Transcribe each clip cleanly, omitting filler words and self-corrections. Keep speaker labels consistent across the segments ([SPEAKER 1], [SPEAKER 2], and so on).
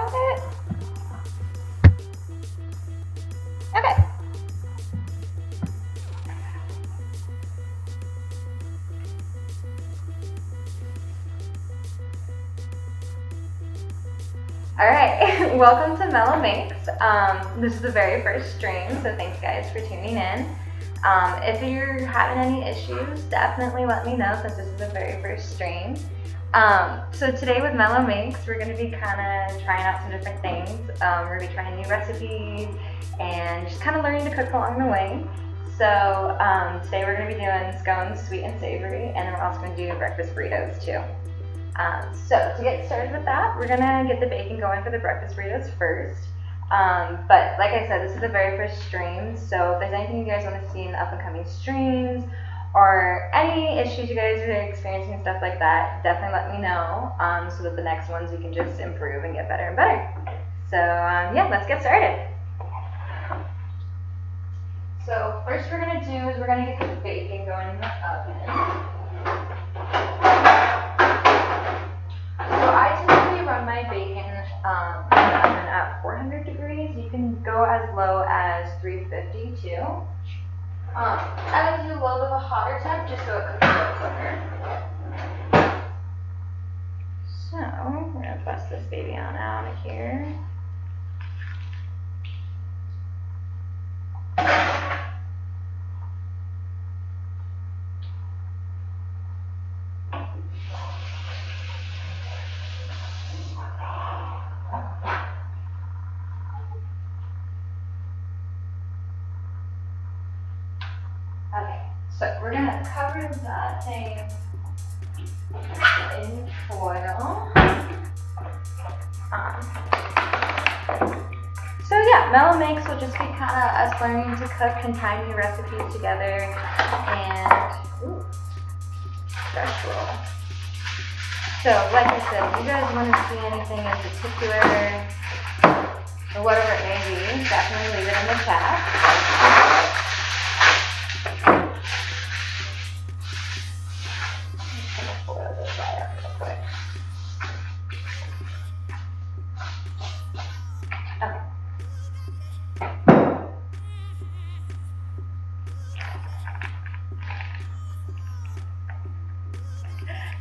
[SPEAKER 1] about it? Okay. All right, welcome to Mellow Makes. This is the very first stream, so thanks guys for tuning in. If you're having any issues, definitely let me know since this is the very first stream. So today with Mellow Makes, we're going to be kind of trying out some different things. We're going to be trying new recipes and just kind of learning to cook along the way. So today we're going to be doing scones, sweet and savory, and then we're also going to do breakfast burritos too. So to get started with that, we're going to get the bacon going for the breakfast burritos first. But like I said, this is the very first stream, so if there's anything you guys want to see in the up and coming streams, or any issues you guys are experiencing and stuff like that, definitely let me know, so that the next ones we can just improve and get better and better. So yeah, let's get started. So first we're going to do is we're going to get the bacon going in the oven. So I typically run my bacon in the oven at 400 degrees. You can go as low as 350 too. I like to do a little bit of a hotter temp just so it cooks a little quicker. So we're going to bust this baby on out of here. Okay, so we're going to cover that thing in foil. So yeah, Mellow Makes will just be kind of us learning to cook and tie new recipes together, and fresh roll. So like I said, if you guys want to see anything in particular, or whatever it may be, definitely leave it in the chat.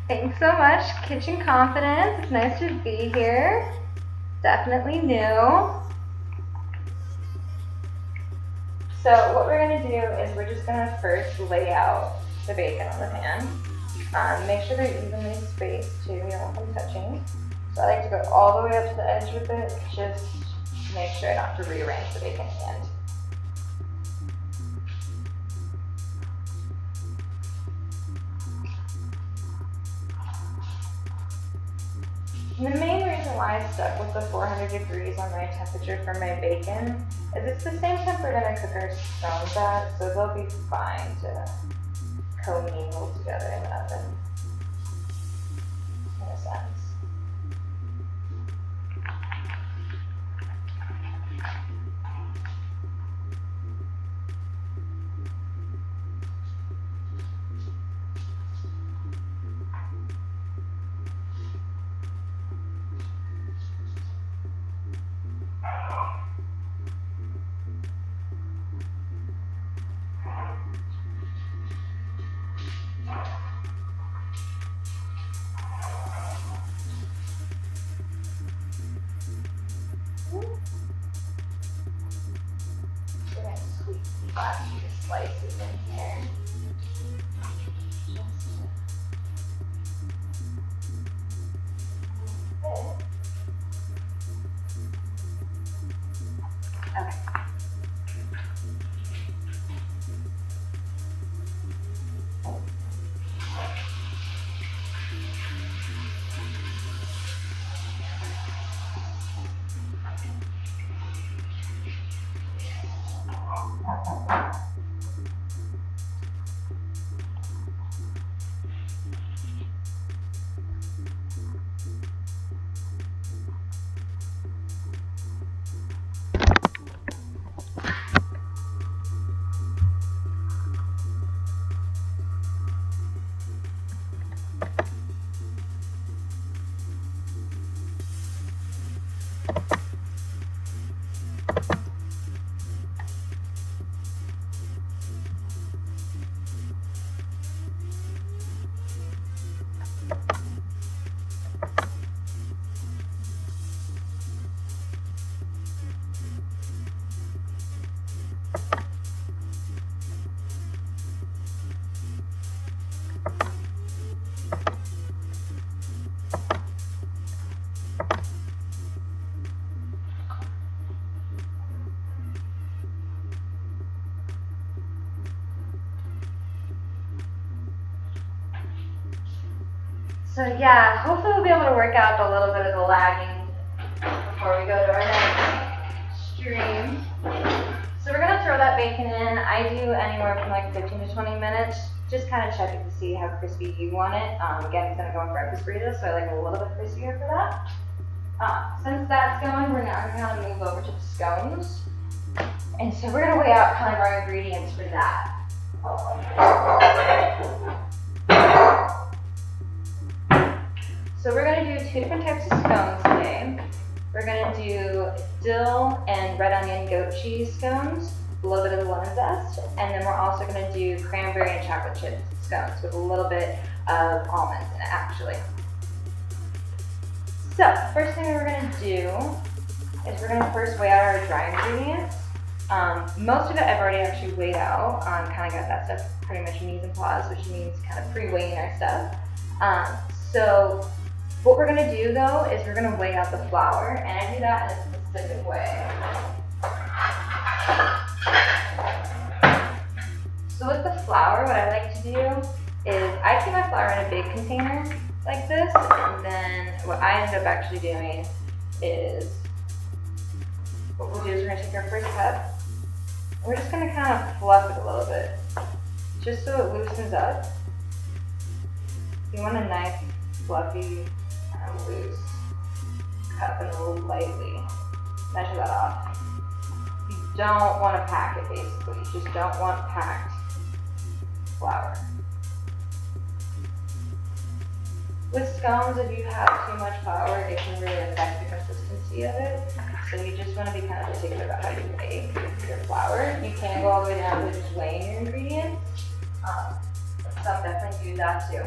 [SPEAKER 1] Thanks so much, Kitchen Confidence. It's nice to be here. Definitely new. So what we're going to do is we're just going to first lay out the bacon on the pan. Make sure they're evenly spaced too. You don't want them touching. So I like to go all the way up to the edge with it, just to make sure I don't have to rearrange the bacon at the end. The main reason why I stuck with the 400 degrees on my temperature for my bacon is it's the same temp we're going to cook our scones at, so they'll be fine to commingle together in the oven, in a sense. Slices in here. Okay. So yeah, hopefully we'll be able to work out a little bit of the lagging before we go to our next stream. So we're gonna throw that bacon in. I do anywhere from like 15 to 20 minutes. Just kind of check it to see how crispy you want it. Again, it's gonna go in breakfast burritos, so I like a little bit crispier for that. Since that's going, we're now gonna move over to the scones. And so we're gonna weigh out kind of our ingredients for that. So we're going to do 2 different types of scones today. We're going to do dill and red onion goat cheese scones, a little bit of lemon zest, and then we're also going to do cranberry and chocolate chip scones with a little bit of almonds in it, actually. So first thing we're going to do is we're going to first weigh out our dry ingredients. Most of it I've already actually weighed out, kind of got that stuff pretty much mise en place, which means kind of pre-weighing our stuff. So what we're gonna do though is we're gonna weigh out the flour, and I do that in a specific way. So with the flour, what I like to do is I keep my flour in a big container like this, and then what I end up actually doing is, what we'll do is we're gonna take our first cup, and we're just gonna kind of fluff it a little bit, just so it loosens up. You want a nice, fluffy, kind of loose cup, and we'll lightly measure that off. You don't want to pack it, basically. You just don't want packed flour. With scones, if you have too much flour, it can really affect the consistency of it. So you just want to be kind of particular about how you weigh your flour. You can go all the way down to just weighing your ingredients. Some definitely do that too.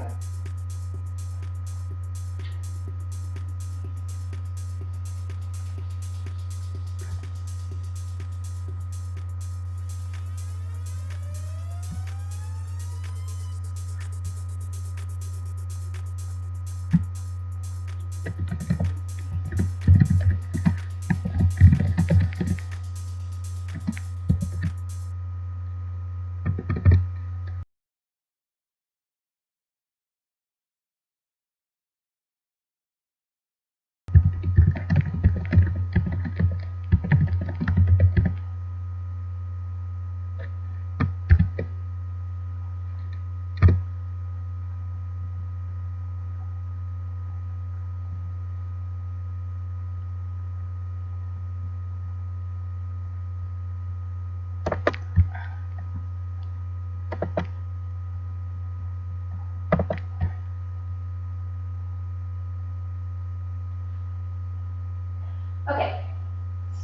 [SPEAKER 1] Okay,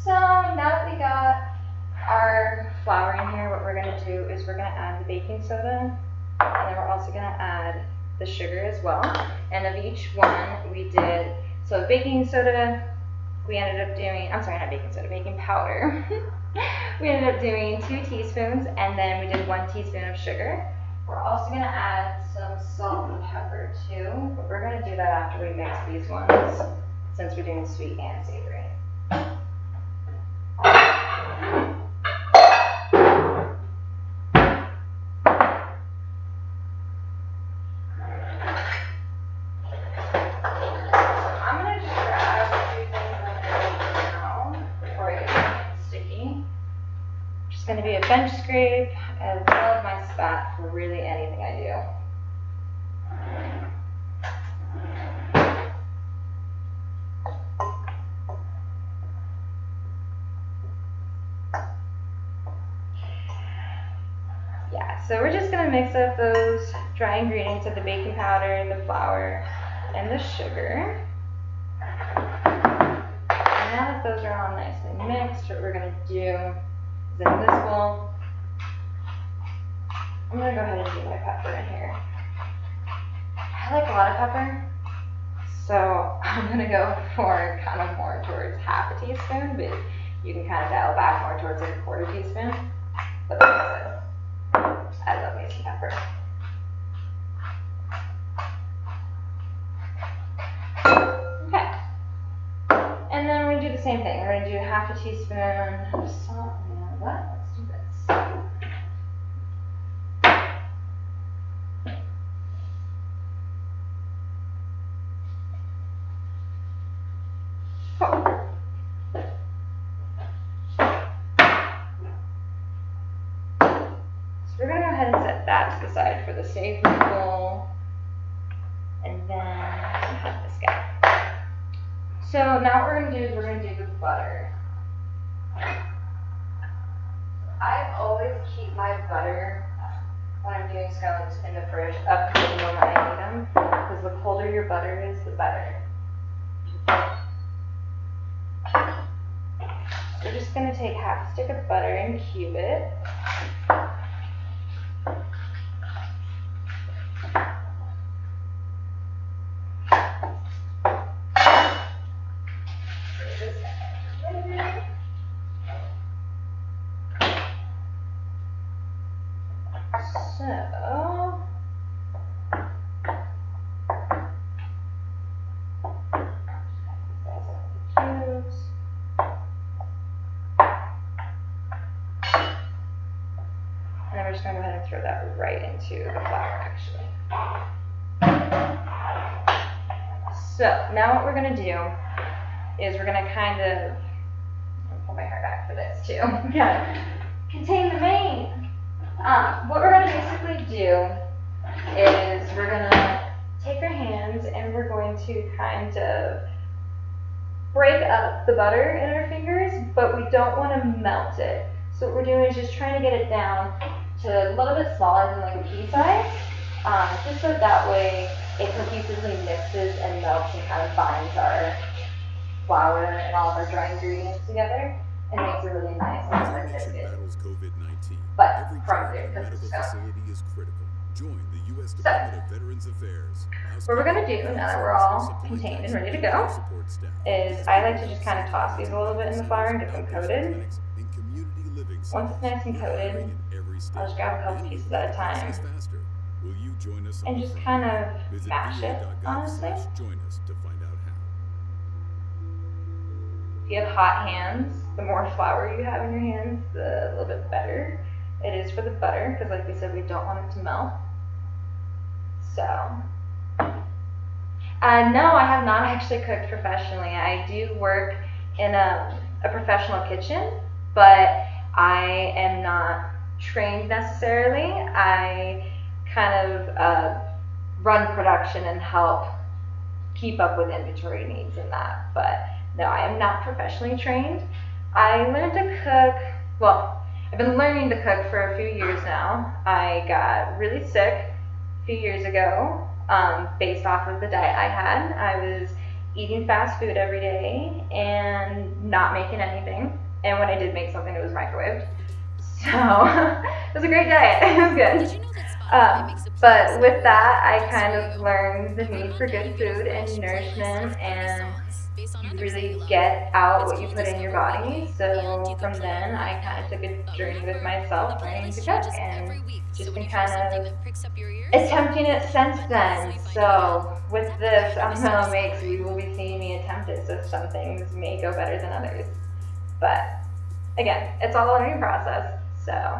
[SPEAKER 1] so now that we got our flour in here, what we're going to do is we're going to add the baking soda, and then we're also going to add the sugar as well. And of each one we did, so baking soda, we ended up doing, I'm sorry, not baking soda, baking powder. We ended up doing 2 teaspoons, and then we did 1 teaspoon of sugar. We're also going to add some salt and pepper too, but we're going to do that after we mix these ones, since we're doing sweet and savory. It's going to be a bench scrape. I love my spat for really anything I do. Yeah, so we're just going to mix up those dry ingredients of the baking powder, the flour, and the sugar. And now that down, nicely mixed, what we're gonna do is in this bowl, I'm gonna go ahead and do my pepper in here. I like a lot of pepper, so I'm gonna go for kind of more towards half a teaspoon, but you can kind of dial back more towards like a quarter teaspoon. But like I said, I love me some pepper. Okay. And then we do the same thing. We're gonna do half a teaspoon of salt. You know what? Let's do this. Cool. So we're gonna go ahead and set that to the side for the savory bowl. And then have this guy. So now what we're going to do is we're going to do the butter. I always keep my butter when I'm doing scones in the fridge up to the moment I need them, because the colder your butter is, the better. We're just going to take half a stick of butter and cube it. So, cubes. And then we're just going to go ahead and throw that right into the flour, actually. So, now what we're going to do is we're going to kind of, I'll pull my hair back for this too. Yeah, contain the mane. What we're going to basically do is we're going to take our hands and we're going to kind of break up the butter in our fingers, but we don't want to melt it. So what we're doing is just trying to get it down to a little bit smaller than like a pea size, just so that way it cohesively mixes and melts and kind of binds our flour and all of our dry ingredients together and makes it really nice and biscuit. But from there, because it's so. What we're going to do now that we're all contained and ready to go is I like to just kind of toss these a little bit in the flour and get them coated. Once it's nice and coated, I'll just grab a couple pieces at a time and just kind of mash it, honestly. If you have hot hands, the more flour you have in your hands, the little bit better it is for the butter, because like we said, we don't want it to melt. So, no, I have not actually cooked professionally. I do work in a professional kitchen, but I am not trained necessarily. I kind of run production and help keep up with inventory needs and that, but no, I am not professionally trained. I learned to cook, well, I've been learning to cook for a few years now. I got really sick a few years ago based off of the diet I had. I was eating fast food every day and not making anything. And when I did make something, it was microwaved. So it was a great diet. It was good. But with that, I kind of learned the need for good food and nourishment, and you really get out what you put in your body. So from then, I kind of took a journey with myself learning to cook, and just been kind of attempting it since then. So with this on Mellow Makes, you will be seeing me attempt it, so some things may go better than others. But again, it's all a learning process. So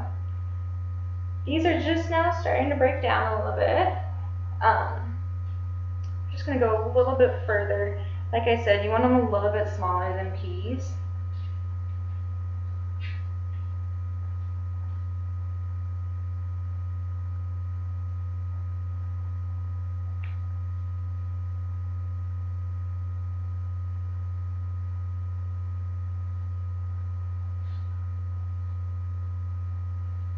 [SPEAKER 1] these are just now starting to break down a little bit. Just going to go a little bit further. Like I said, you want them a little bit smaller than peas.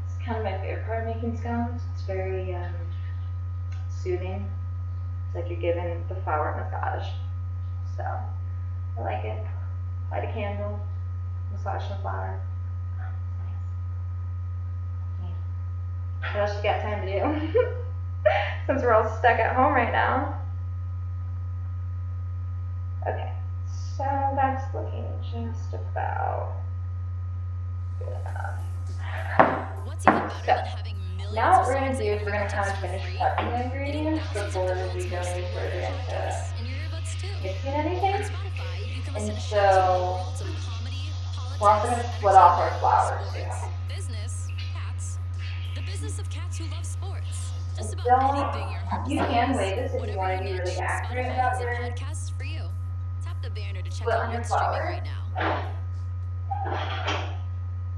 [SPEAKER 1] It's kind of my favorite part of making scones. It's very soothing. It's like you're giving the flour a massage. So, I like it. Light a candle, massage some flour. What else you got time to do? Since we're all stuck at home right now. Okay, so that's looking just about good enough. So, now what we're going to do is we're going to kind of finish prepping the ingredients before we go any further into mixing anything. And so, we're also going to split off our flour too. So, you can weigh this if you want to be really accurate about your split on your flour.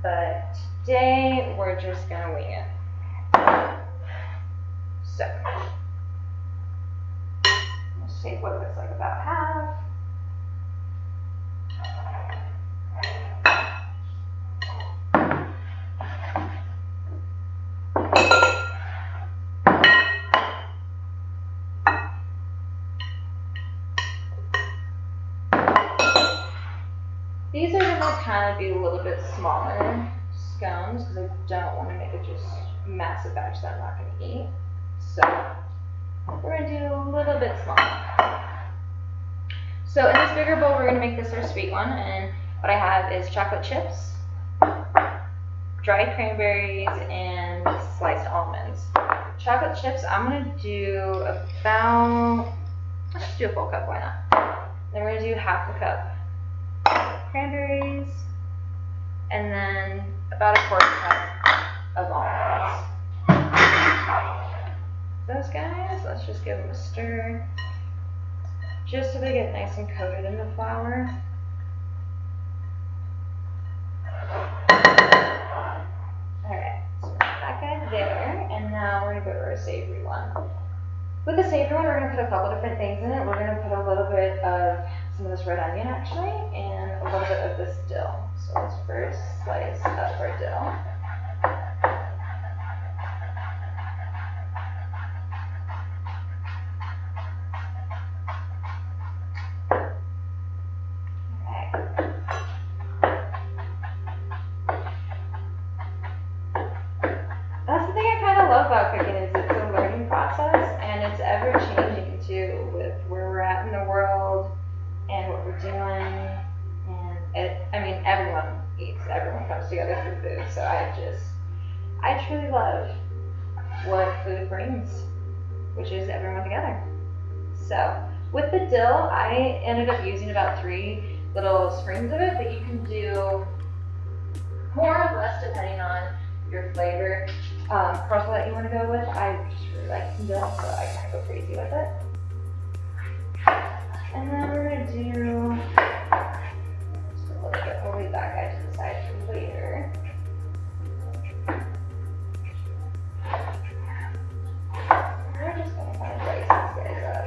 [SPEAKER 1] But today, we're just going to wing it. So, let's take what looks like about half. These are going to kind of be a little bit smaller scones because I don't want to make it just massive batch that I'm not going to eat. So we're going to do a little bit smaller. So in this bigger bowl, we're going to make this our sweet one. And what I have is chocolate chips, dried cranberries, and sliced almonds. Chocolate chips, I'm going to do about, let's just do a full cup, why not? Then we're going to do half a cup cranberries, and then about a quarter cup of almonds. Those guys, let's just give them a stir, just so they get nice and coated in the flour. Alright, so that guy there, and now we're going to go to our savory one. With the savory one, we're going to put a couple different things in it. We're going to put a little bit of some of this red onion actually, and a little bit of this dill. So let's first slice up our dill. That's the thing I kind of love about cooking is it's a learning process, and it's ever changing too with where we're at in the world and what we're doing. And I mean, everyone eats, everyone comes together through food. So I truly love what food brings, which is everyone together. So with the dill, I ended up using about 3 little sprigs of it, but you can do more or less depending on your flavor profile that you want to go with. I just really like some dill, so I kind of go crazy with it. And then we're going to do just a little bit. We'll leave that guy to the side for later. We're just going to kind of dice these guys up.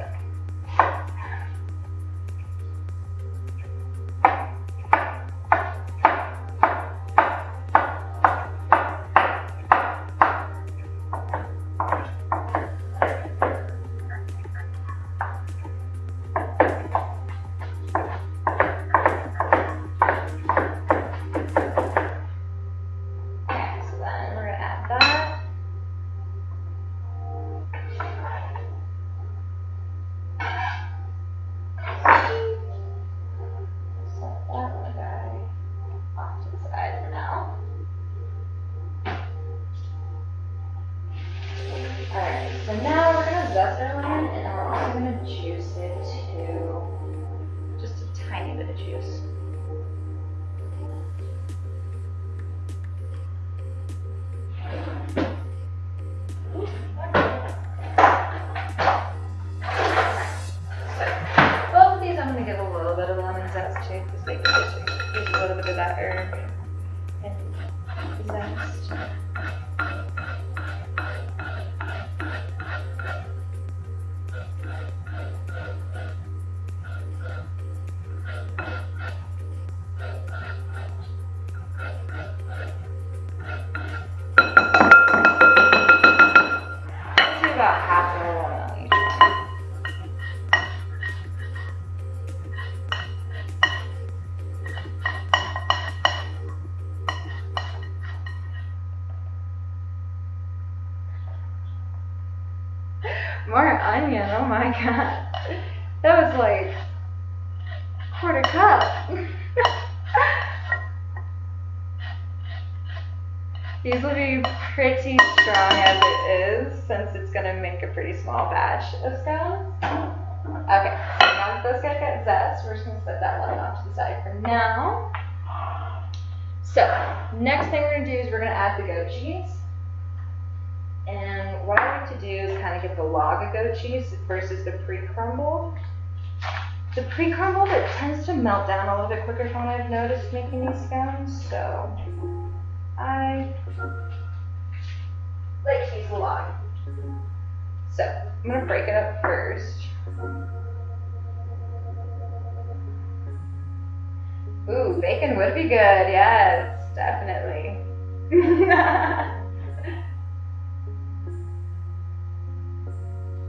[SPEAKER 1] So now we're going to zest our lemon, and then we're also going to juice it to just a tiny bit of juice. So both of these I'm going to give a little bit of lemon zest to, because they can just use a little bit of that herb and zest. More onion, oh my god. That was like quarter cup. These will be pretty strong as it is, since it's gonna make a pretty small batch of scones. Okay, so now that those guys got zest, we're just gonna set that one off to the side for now. So, next thing we're gonna do is we're gonna add the goat cheese. And what I like to do is kind of get the log of goat cheese versus the pre-crumbled. The pre-crumbled, it tends to melt down a little bit quicker from what I've noticed making these scones, so I like to use the log. So, I'm gonna break it up first. Ooh, bacon would be good, yes, definitely.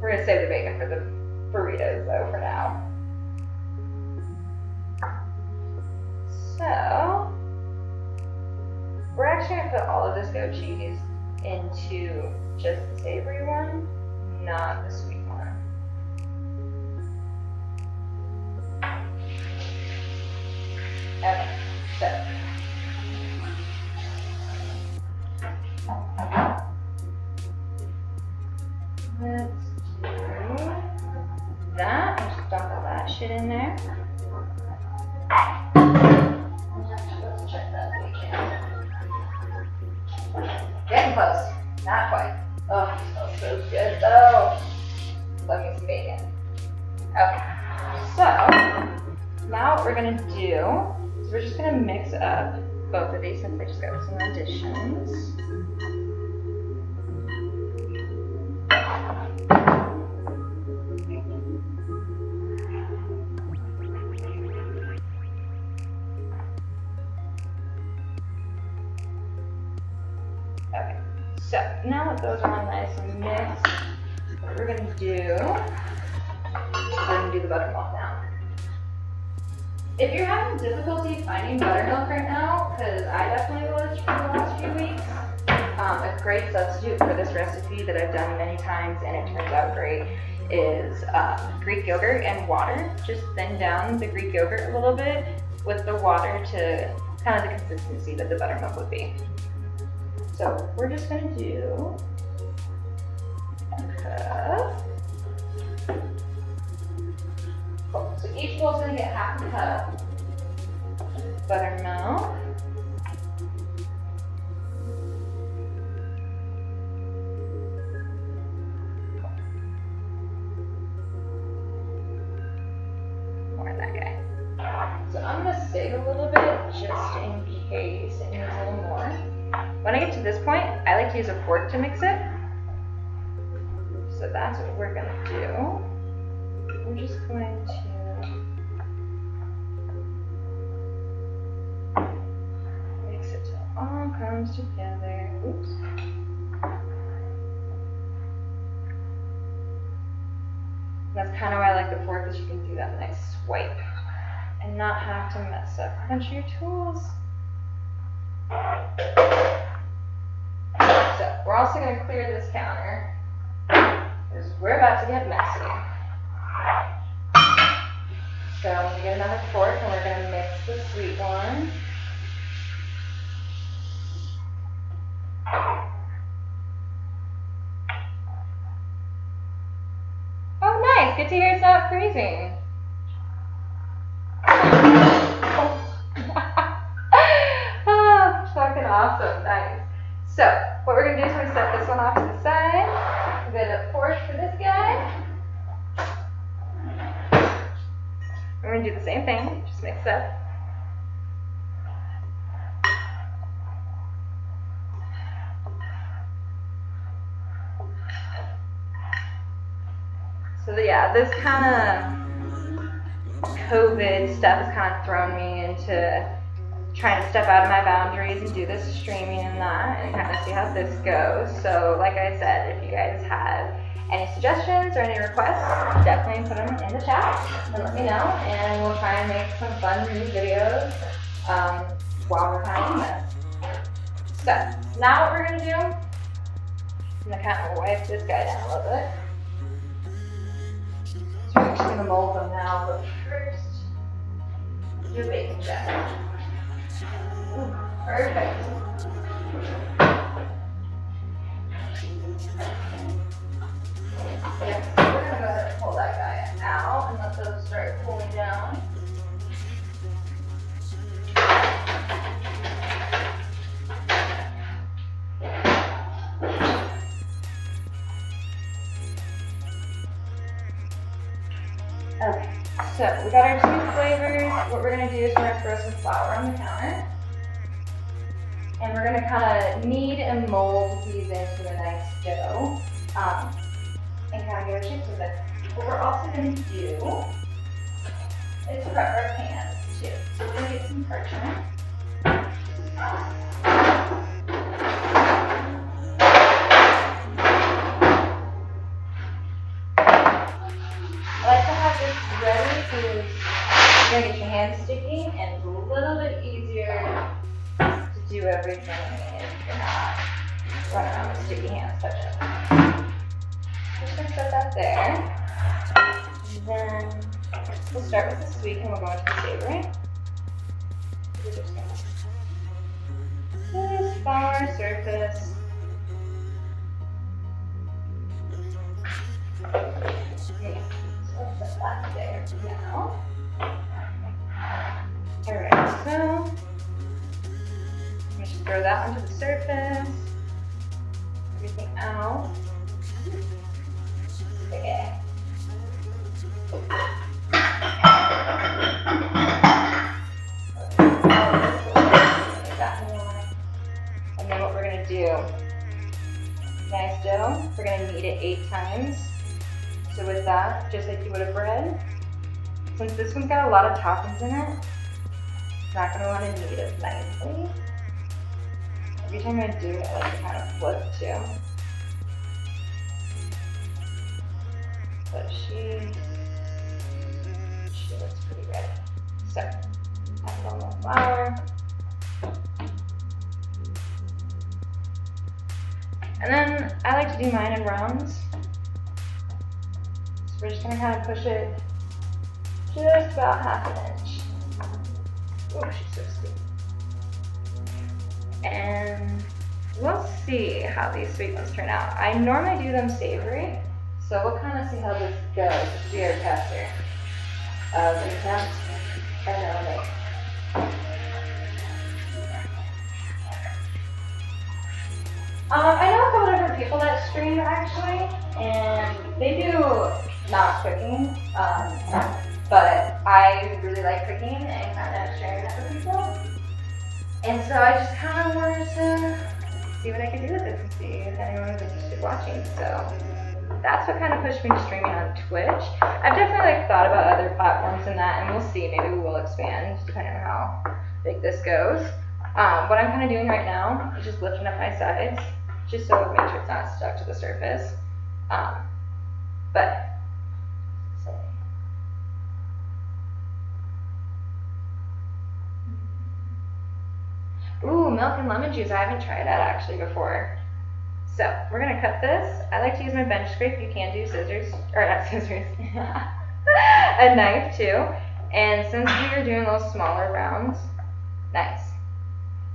[SPEAKER 1] We're gonna save the bacon for the burritos though for now. So, we're actually gonna put all of this goat cheese into just the savory one, not the sweet one. Okay, so let's do that. Just dump all that shit in there. Let's check that bacon. Getting close. Not quite. Oh, it smells so good though. Love me some bacon. Okay, so now what we're gonna do is we're just gonna mix up both of these since they just got some additions. Okay, so now that those are all nice and mixed, what we're gonna do, we're gonna do the buttermilk now. If you're having difficulty finding buttermilk right now, because I definitely was for the last few weeks, a great substitute for this recipe that I've done many times and it turns out great is Greek yogurt and water. Just thin down the Greek yogurt a little bit with the water to kind of the consistency that the buttermilk would be. So we're just going to do a cup. Cool. So each bowl is going to get half a cup buttermilk. More of that guy. So I'm going to save a little bit just in case it needs a little more. When I get to this point, I like to use a fork to mix it. So that's what we're going to do. We're just going to mix it till it all comes together. Oops. That's kind of why I like the fork, is you can do that nice swipe and not have to mess up a bunch of your tools. So we're also going to clear this counter because we're about to get messy. So I'm going to get another fork and we're going to mix the sweet one. Oh nice, good to hear it's not freezing. Oh, fucking awesome, nice. So what we're going to do is we're going to set this one off to the side. We're going to fork for this guy. We're going to do the same thing, just mix up. So yeah, this kind of COVID stuff has kind of thrown me into trying to step out of my boundaries and do this streaming and that and kind of see how this goes. So like I said, if you guys have any suggestions or any requests, definitely put them in the chat and let me know, and we'll try and make some fun new videos while we're kind of in this. So now what we're going to do, I'm going to kind of wipe this guy down a little bit. just gonna mold them now, but first, do a baking check. Ooh, perfect. Yeah, so we're gonna go ahead and pull that guy out and let those start cooling down. Okay, so we got our two flavors. What we're gonna do is we're gonna throw some flour on the counter. And we're gonna kind of knead and mold these into a nice dough. And kind of give a shape with it. What we're also gonna do is prep our pans too. So we're gonna get some parchment. I like to have this ready because you're gonna get your hands sticky and it's a little bit easier to do everything if you're not running around with sticky hands touching. Just gonna set that there. And then we'll start with the sweet and we'll go into the savory. We're just gonna just follow our surface. Okay. Put that there now. Alright, so I'm just throw that onto the surface. Everything else. Okay. And then what we're gonna do, nice dough, we're gonna knead it 8 times. So with that, just like you would have bread, since this one's got a lot of toppings in it, it's not gonna wanna knead it nicely. Every time I do it, I like to kind of flip too. But she looks pretty ready. So, add a little more flour. And then I like to do mine in rounds. So we're just gonna kind of push it just about ½ an inch. Oh, she's so sweet. And we'll see how these sweet ones turn out. I normally do them savory, so we'll kind of see how this goes. This will be our tester of intent and Mellow. I know a couple different people that stream actually, and they do not cooking, but I really like cooking and kind of sharing that with people. And so I just kind of wanted to see what I could do with this and see if anyone was interested watching. So that's what kind of pushed me to streaming on Twitch. I've definitely thought about other platforms and that, and we'll see. Maybe we will expand depending on how big this goes. What I'm kind of doing right now is just lifting up my sides, just so make sure it's not stuck to the surface. But ooh, milk and lemon juice. I haven't tried that actually before. So we're gonna cut this. I like to use my bench scrape. You can do scissors, or not scissors, a knife too. And since we are doing those smaller rounds, nice.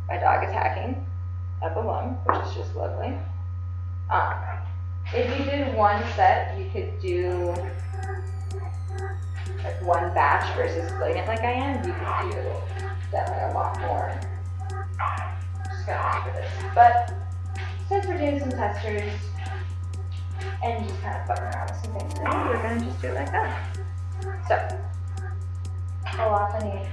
[SPEAKER 1] My dog is hacking up a lung, which is just lovely. If you did one set, you could do like one batch versus splitting it like I am. You could do definitely a lot more. Just gonna for this, but since we're doing some testers and just kind of fucking around with some things, we're gonna just do it like that. So, pull off any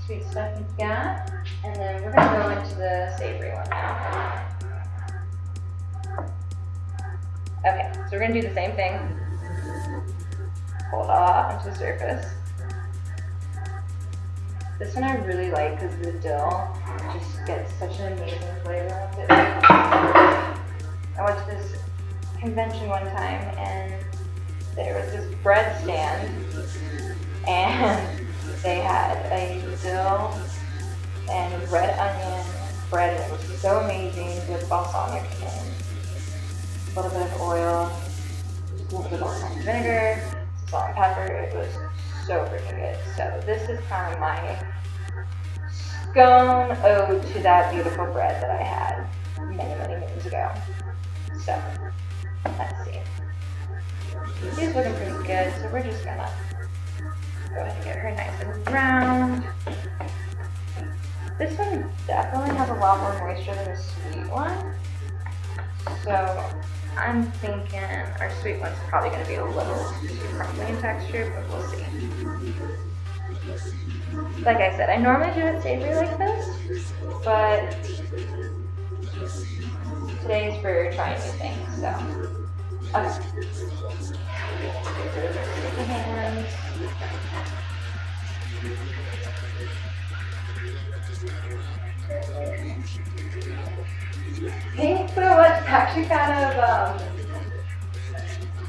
[SPEAKER 1] sweet stuff you've got, and then we're gonna go into the savory one now. Okay, so we're gonna do the same thing. Pull it off onto the surface. This one I really like because the dill just gets such an amazing flavor with it. I went to this convention one time and there was this bread stand and they had a dill and red onion bread and it was so amazing with balsamic and a little bit of oil, just a little bit of balsamic vinegar. salt and pepper. It was so freaking good. So this is kind of my scone ode to that beautiful bread that I had many moons ago. So let's see. She's looking pretty good, so we're just gonna go ahead and get her nice and browned. This one definitely has a lot more moisture than the sweet one. So I'm thinking our sweet one's probably going to be a little too crumbly in texture, but we'll see. Like I said, I normally do it savory like this, but today's for trying new things, so. Okay. Sticky hands. Thanks so much. It's actually kind of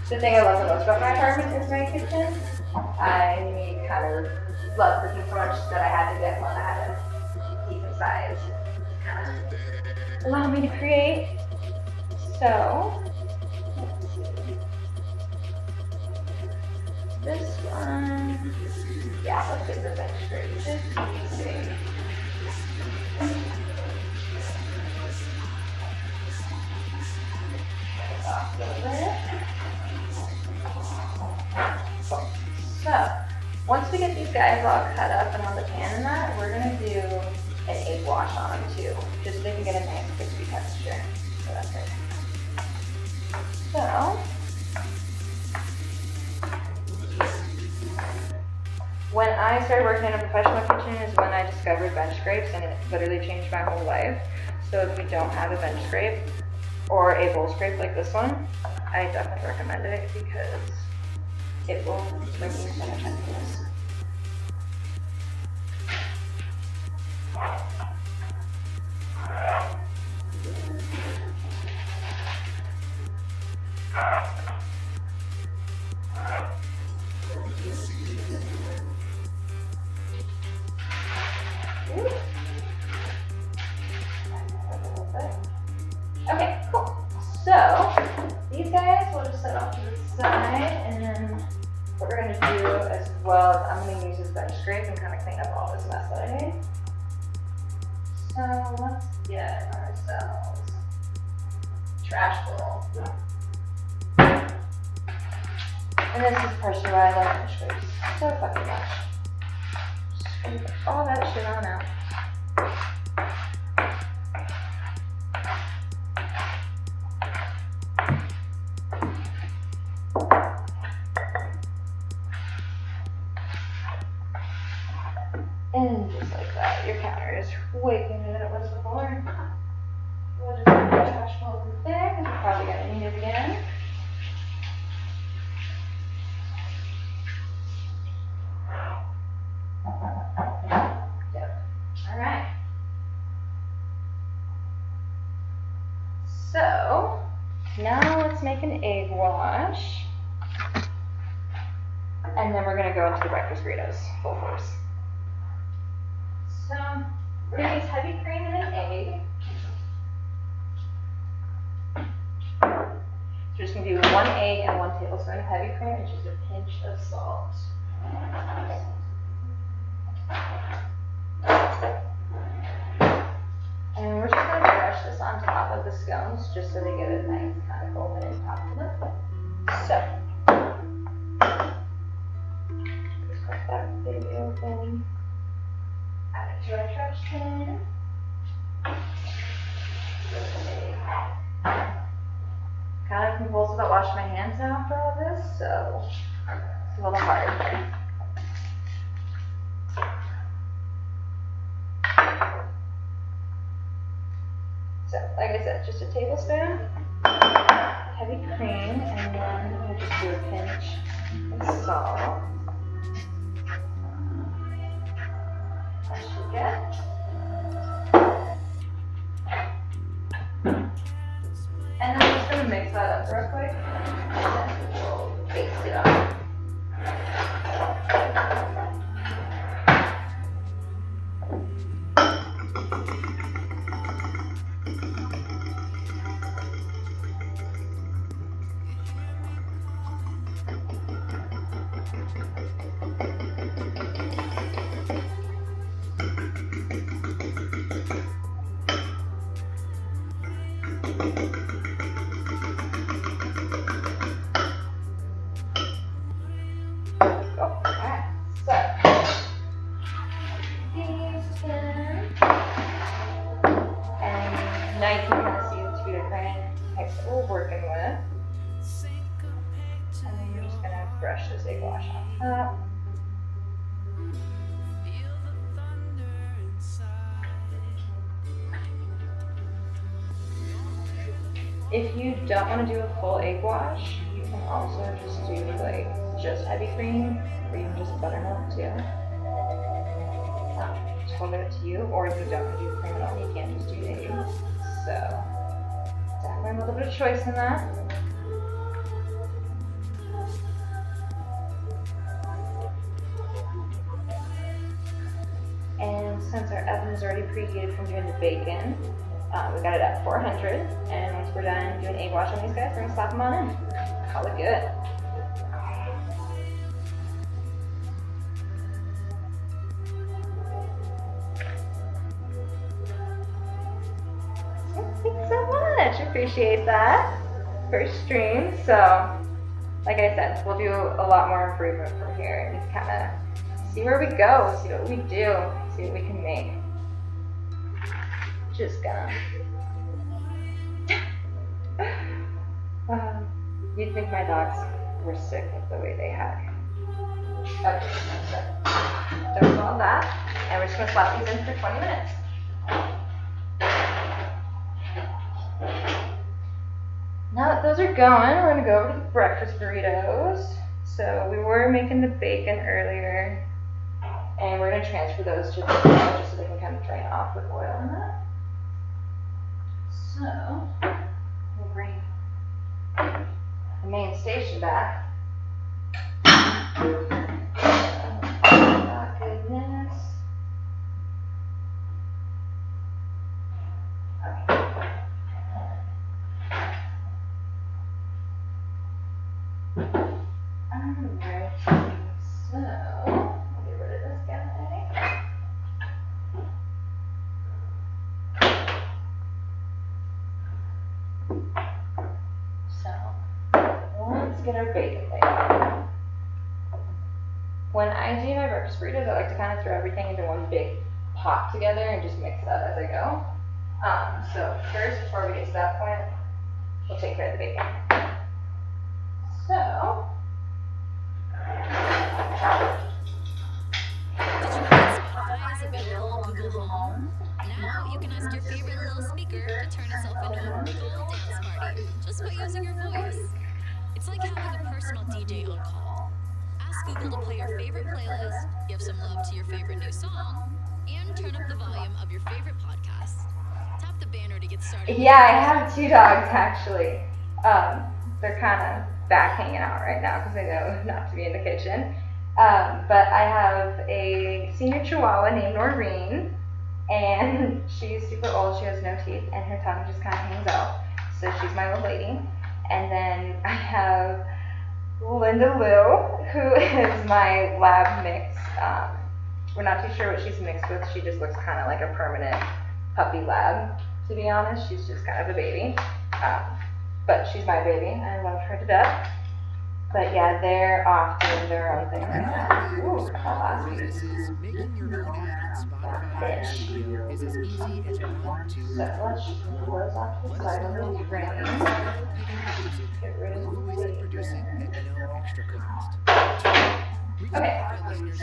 [SPEAKER 1] the thing I love the most about my apartment is my kitchen. I kind of love cooking so much that I had to get one that had a decent size. Kind of allow me to create. So this one, yeah, let's get the bench straight. Just easy. So, once we get these guys all cut up and on the pan and that, we're going to do an egg wash on them too, just so they can get a nice crispy texture. So that's it. So, when I started working in a professional kitchen is when I discovered bench scrapes, and it literally changed my whole life. So if you don't have a bench scrape or a bowl scrape like this one, I definitely recommend it because it will bring you so much happiness. Okay, cool. So these guys we'll just set off to the side, and then what we're going to do as well is I'm going to use this bench scrape and kind of clean up all this mess that I made. So let's get ourselves a trash bowl. And this is partially why I love bench scrapes so fucking much. Scrape all that shit on out. And just like that, your counter is way cleaner than it was before. We'll just put the trash bowl in there because we're probably going to need it again. Yep. Alright. So, now let's make an egg wash. And then we're going to go into the breakfast burritos full force. So, we're going to use heavy cream and an egg. So we're just going to do 1 egg and 1 tablespoon of heavy cream and just a pinch of salt. And we're just going to brush this on top of the scones just so they get a nice kind of open top to them. So, just cut that baby open. Add it to our trash can. Kind of compulsive about washing my hands now after all this, so it's a little hard. So, like I said, just a tablespoon, heavy cream, and then we'll just do a pinch of salt. That should get. And then I'm just going to mix that up real quick, and then we'll baste it up. brush this egg wash on top. If you don't want to do a full egg wash, you can also just do like just heavy cream, or you can just buttermilk too. Totally up to you. Or if you don't want to do cream at all, you can just do eggs. So definitely a little bit of choice in that. And since our oven is already preheated from doing the bacon, we got it at 400, and once we're done doing egg wash on these guys, we're gonna slap them on in. Call it good. Thanks so much, appreciate that. First stream, so like I said, we'll do a lot more improvement from here and kind of see where we go, see what we do, see what we can make. Just gonna. You'd think my dogs were sick with the way they had. Okay, don't do all that, and we're just gonna slap these in for 20 minutes. Now that those are going, we're gonna go over to the breakfast burritos. So we were making the bacon earlier, and we're gonna transfer those to the oil just so they can kind of drain off with oil in that. So we'll bring the main station back. Oh goodness. Okay. Alright, so I'll get rid of this guy. So let's get our bacon laid out. When I do my breakfast burritos, I like to kind of throw everything into one big pot together and just mix it up as I go. So first, before we get to that point, we'll take care of the bacon. So,
[SPEAKER 2] did you know that Spotify is available on Google Home? Now you can ask your favorite little speaker to turn itself into a big old dance party, just by using your voice. It's like having a personal DJ on call. Ask Google to play your favorite playlist, give some love to your favorite new song, and turn up the volume of your favorite podcast. Tap the banner to get started.
[SPEAKER 1] Yeah, I have 2 dogs actually. They're kind of back hanging out right now because they know not to be in the kitchen. But I have a senior Chihuahua named Noreen, and she's super old. She has no teeth, and her tongue just kind of hangs out. So she's my little lady. And then I have Linda Lou, who is my lab mix. We're not too sure what she's mixed with. She just looks kind of like a permanent puppy lab, to be honest. She's just kind of a baby. But she's my baby. I love her to death. But yeah, they're off doing their own thing right now. Ooh, last week.
[SPEAKER 3] Making your own ad on Spotify video is as easy as 1, 2, 3.
[SPEAKER 1] So let's just move those off to the side of the grain. Get rid of the
[SPEAKER 3] producing at no extra cost.
[SPEAKER 1] Okay,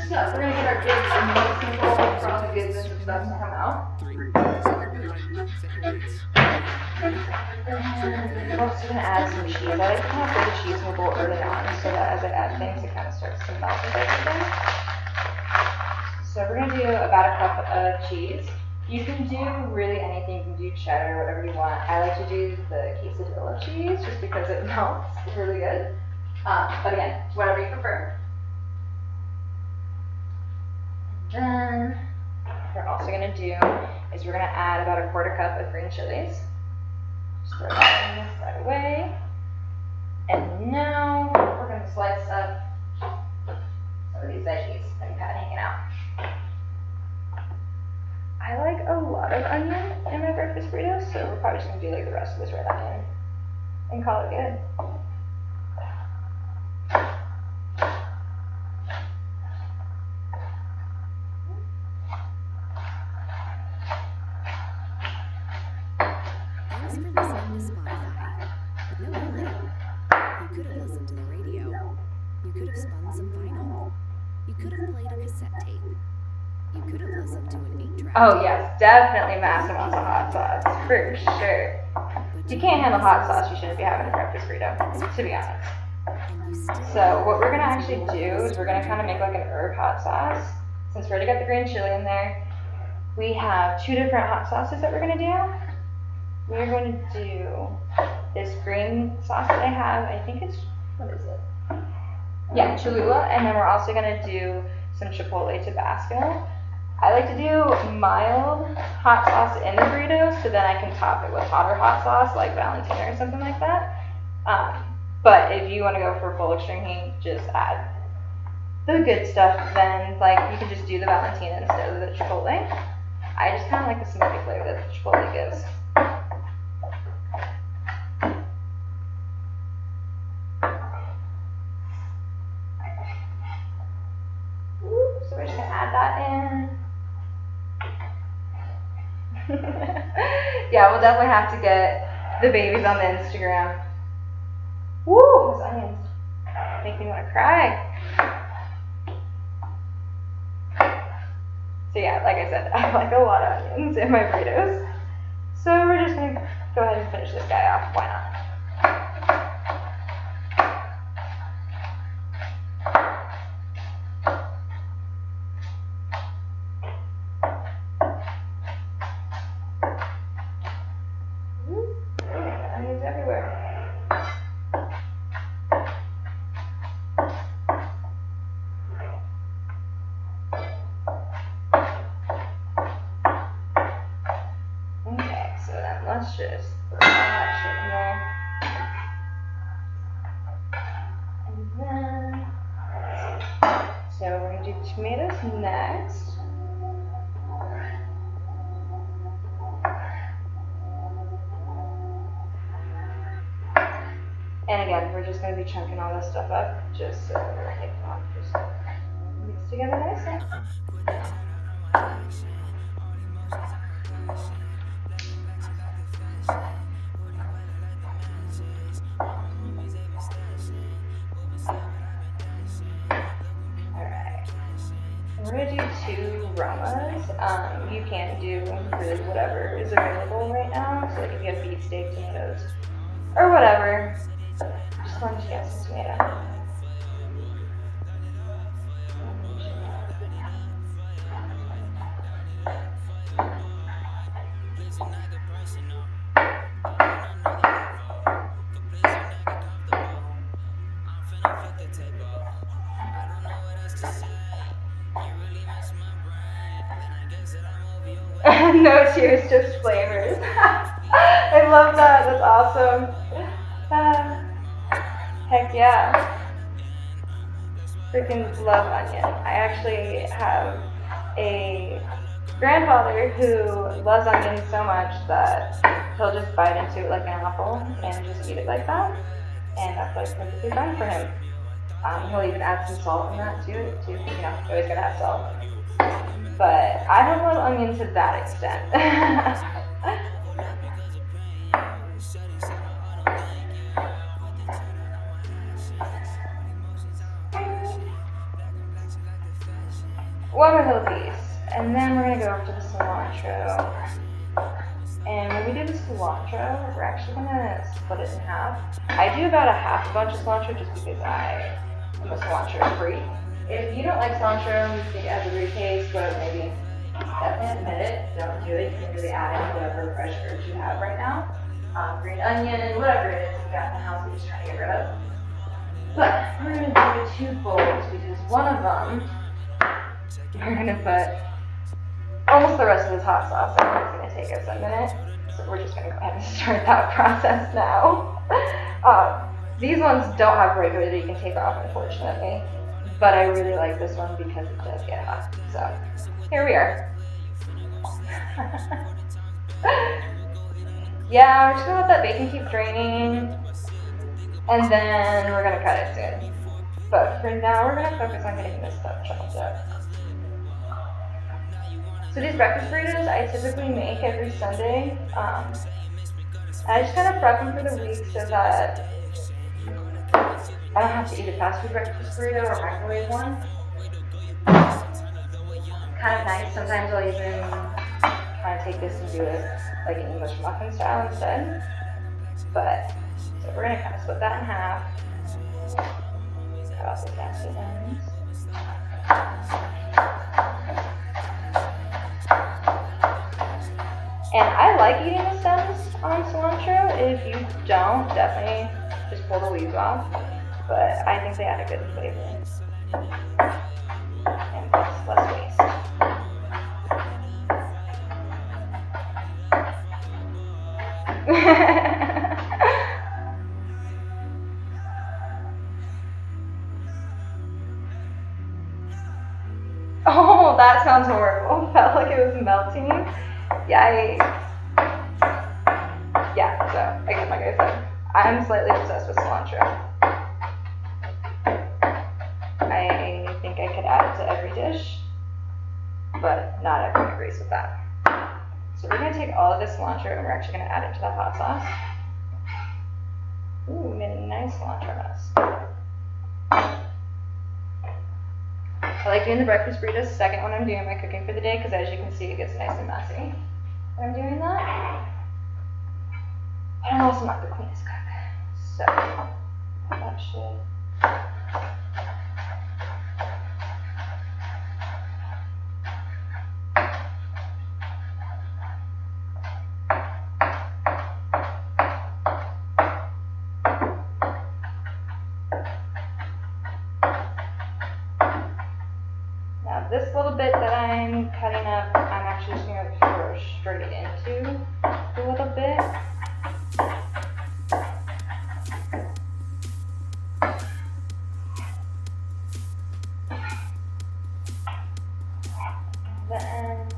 [SPEAKER 1] so we're going to get our big amazing bowl for all the goodness and stuff to come out.
[SPEAKER 3] 3. Set your budget, set your dates.
[SPEAKER 1] And we're also going to add some cheese. I like to kind of put the cheese in the bowl early on so that as I add things, it kind of starts to melt with everything. So we're going to do about a cup of cheese. You can do really anything. You can do cheddar, whatever you want. I like to do the quesadilla cheese just because it melts really good. But again, whatever you prefer. And then what we're also going to do is we're going to add about a 1/4 cup of green chilies. Just throw that in this right away. And now we're going to slice up some of these veggies that we've had hanging out. I like a lot of onion in my breakfast burritos, so we're probably just going to do like the rest of this red onion and call it good.
[SPEAKER 2] Thanks for listening to Spotify. No warning. You could have listened to the radio. You could have have spun some vinyl. You could have played a cassette tape. You could have listened to an 8-track.
[SPEAKER 1] Oh yes, definitely massive amounts of hot sauce, for sure. If you can't handle hot sauce, you shouldn't be having a breakfast burrito, to be honest. So what we're gonna actually do is we're gonna kind of make like an herb hot sauce. Since we already got the green chili in there, we have 2 different hot sauces that we're gonna do. We're going to do this green sauce that I have. I think it's, what is it? Yeah, Cholula, and then we're also gonna do some Chipotle Tabasco. I like to do mild hot sauce in the burrito, so then I can top it with hotter hot sauce like Valentina or something like that. But if you want to go for full extreme heat, just add the good stuff. Then, like, you can just do the Valentina instead of the Chipotle. I just kind of like the smoky flavor that the Chipotle gives. So we're just gonna add that in. Yeah, we'll definitely have to get the babies on the Instagram. Woo, those onions make me want to cry. So yeah, like I said, I like a lot of onions in my burritos. So we're just gonna go ahead and finish this guy off. Why not? Onions everywhere. Okay, so then let's just throw all that shit in there. And then, so we're gonna do tomatoes next. And again, we're just going to be chunking all this stuff up just so it can just mix together nicely. Alright. We're going to do 2 Romas. You can do really whatever is available right now. So like if you have beefsteak, tomatoes, or whatever. Just wanted to get some tomato. No cheers, just flavors. I love that. That's awesome. Heck yeah. Freaking love onion. I actually have a grandfather who loves onion so much that he'll just bite into it like an apple and just eat it like that. And that's like perfectly fine for him. He'll even add some salt in that too. You know, you always gotta have salt. But I don't love onion to that extent. One more little piece, and then we're gonna go over to the cilantro. And when we do the cilantro, we're actually gonna split it in half. I do about a half a bunch of cilantro just because I am a cilantro freak. If you don't like cilantro, you think it has a weird taste, but maybe definitely admit it. Don't do it. You can really add in whatever fresh herbs you have right now. Green onion, whatever it is you got in the house that you're just trying to get rid of. But we're gonna do 2 bowls because one of them we're gonna put almost the rest of this hot sauce in. It's gonna take us a minute, so we're just gonna go ahead and start that process now. These ones don't have regular that you can take off, unfortunately. But I really like this one because it does get hot. So here we are. Yeah, we're just gonna let that bacon keep draining, and then we're gonna cut it soon. But for now, we're gonna focus on getting this stuff chopped up. So these breakfast burritos I typically make every Sunday. I just kind of prep them for the week so that I don't have to eat a fast food breakfast burrito or microwave one. Kind of nice. Sometimes I'll even kind of take this and do it like an English muffin style instead. But, so we're gonna kind of split that in half. Cut off the nasty ends. And I like eating the stems on cilantro. If you don't, definitely just pull the leaves off. But I think they add a good flavor. And less waste. Oh, that sounds horrible. Felt like it was melting. Yikes. Yeah, so again, like I said, I'm slightly obsessed with cilantro. I think I could add it to every dish, but not everyone agrees with that. So we're going to take all of this cilantro and we're actually going to add it to the hot sauce. Ooh, we made a nice cilantro mess. I like doing the breakfast burritos second when I'm doing my cooking for the day because as you can see it gets nice and messy when I'm doing that. But I'm also not the cleanest cook. So that should... This little bit that I'm cutting up, I'm actually just going to throw straight into a little bit. Then,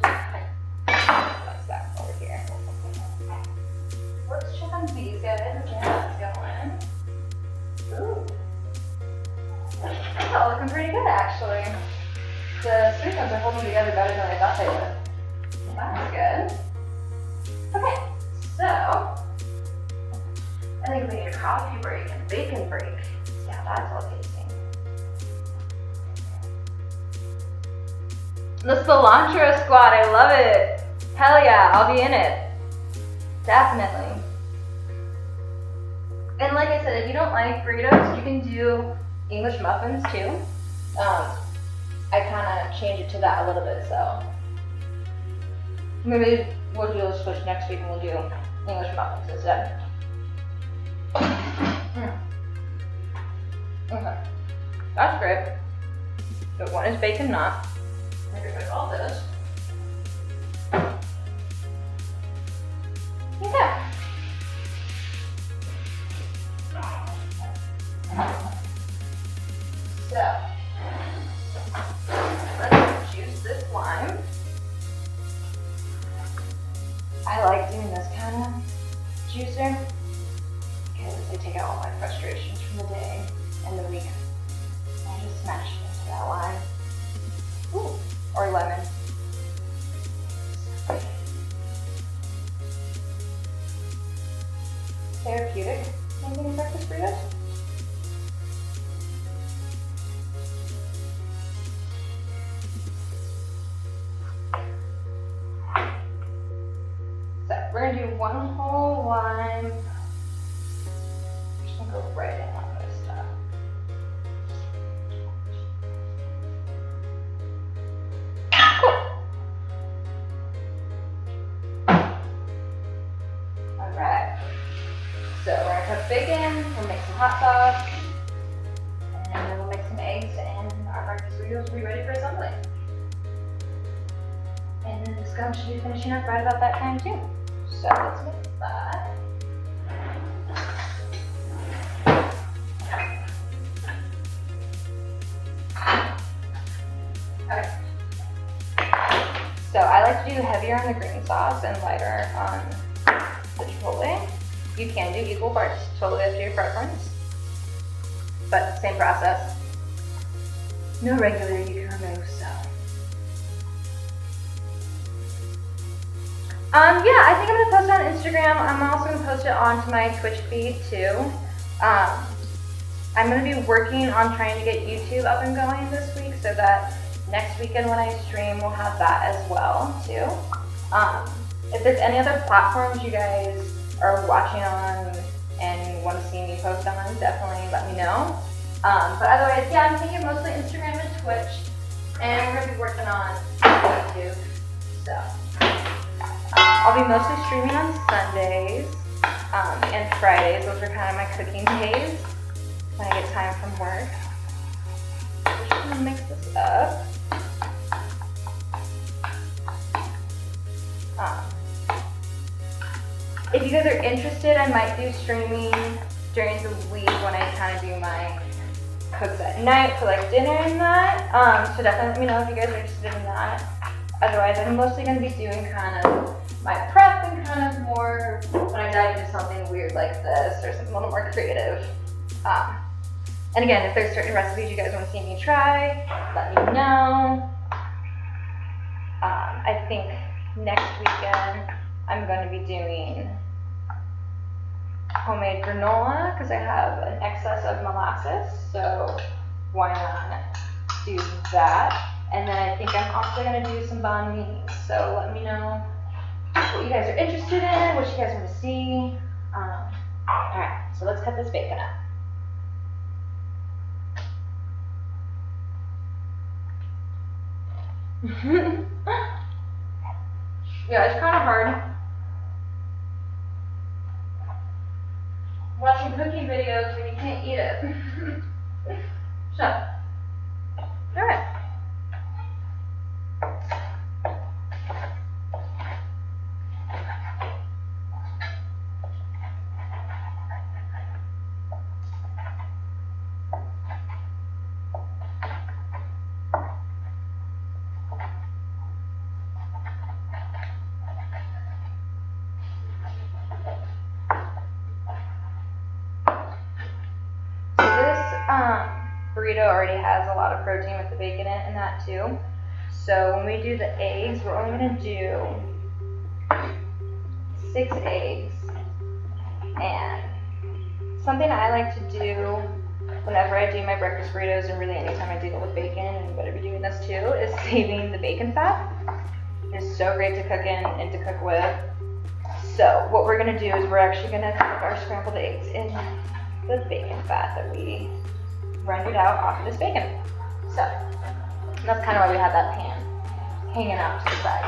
[SPEAKER 1] like that over here. Let's check on these guys and get that's going. Ooh. Oh, looking pretty good actually. The sweet ones are holding together better than I thought they would. That's good. Okay, so I think we need a coffee break and bacon break. Yeah, that's all tasting. The cilantro squad, I love it. Hell yeah, I'll be in it. Definitely. And like I said, if you don't like burritos, you can do English muffins too. I kind of change it to that a little bit, so maybe we'll do a switch next week and we'll do English muffins instead. Okay, that's great. But one is bacon not. I'm gonna get rid of all this. Okay. So, let's juice this lime. I like doing this kind of juicer because I take out all my frustrations from the day and the week. I just smash it into that lime. Ooh, or lemon. Therapeutic making breakfast burritos. So we're gonna do one whole lime. I'm just gonna go right in on this stuff. Alright. So we're gonna cook bacon, we'll make some hot sauce, and then we'll make some eggs, and our breakfast burritos will be ready for assembly. And then the scones should be finishing up right about that time too. So let's mix that. Okay. So I like to do heavier on the green sauce and lighter on the chipotle. You can do equal parts, totally up to your preference. But same process. No regular you can remove, so. Yeah, I think I'm gonna post it on Instagram. I'm also gonna post it onto my Twitch feed too. I'm going to be working on trying to get YouTube up and going this week so that next weekend when I stream, we'll have that as well, too. If there's any other platforms you guys are watching on and want to see me post on, definitely let me know. But otherwise, yeah, I'm thinking mostly Instagram and Twitch, and we're going to be working on YouTube. So, I'll be mostly streaming on Sundays and Fridays. Those are kind of my cooking days when I get time from work. I'm just going to mix this up. If you guys are interested, I might do streaming during the week when I kind of do my cooks at night for like dinner and that. So definitely let me know if you guys are interested in that. Otherwise, I'm mostly going to be doing kind of my prep and kind of more when I dive into something weird like this or something a little more creative. And again, if there's certain recipes you guys want to see me try, let me know. I think next weekend I'm going to be doing homemade granola because I have an excess of molasses, so why not do that? And then I think I'm also going to do some banh mi, so let me know what you guys are interested in, what you guys want to see. Alright, so let's cut this bacon up. Yeah, it's kind of hard watching cooking videos when you can't eat it. So, alright. Burrito already has a lot of protein with the bacon in it and that too. So when we do the eggs, we're only going to do 6 eggs. And something I like to do whenever I do my breakfast burritos, and really anytime I deal with bacon, and I'm going to be doing this too, is saving the bacon fat. It's so great to cook in and to cook with. So what we're going to do is we're actually going to cook our scrambled eggs in the bacon fat that we rendered out off of this bacon. So that's kind of why we have that pan hanging out to the side.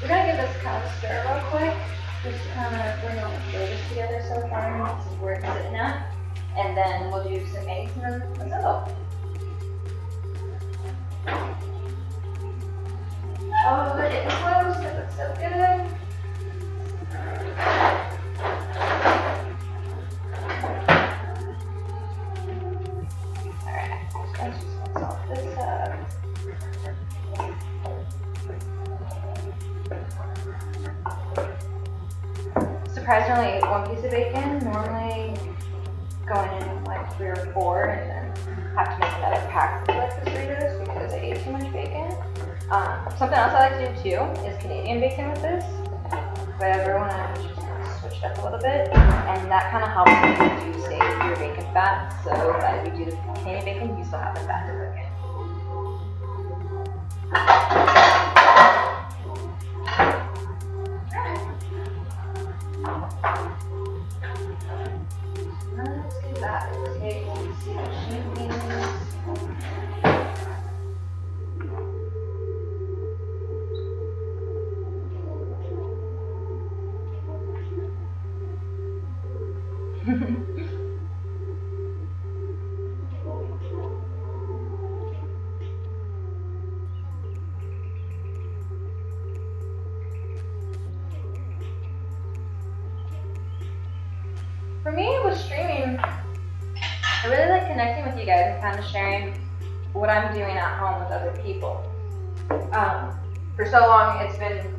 [SPEAKER 1] We're going to give this kind of a stir real quick, just to kind of bring all the flavors together so far. This is where it's sitting at. And then we'll do some eggs and then a sizzle. Oh, the getting close. That looks so good. Alright, let's just salt this up. Surprised I only ate 1 piece of bacon. Normally going in with like 3 or 4 and then have to make another pack for breakfast burritos because I ate too much bacon. Something else I like to do too is Canadian bacon with this. If I ever want to just switch it up a little bit, and that kind of helps you to save your bacon fat, so that if you do the Canadian bacon, you still have the fat to cook in. Let's do that. Let's take some beans. For me, with streaming, I really like connecting with you guys and kind of sharing what I'm doing at home with other people. For so long, it's been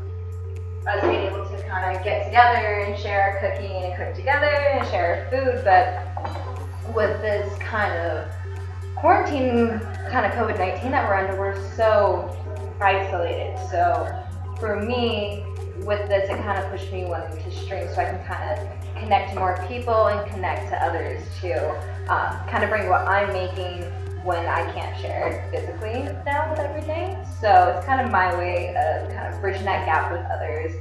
[SPEAKER 1] us being able to kind of get together and share our cooking and cook together and share our food, but with this kind of quarantine, kind of COVID-19 that we're under, we're so isolated. So for me, with this, it kind of pushed me wanting to stream so I can kind of connect to more people and connect to others too. Kind of bring what I'm making when I can't share it physically now with everything. So it's kind of my way of kind of bridging that gap with others,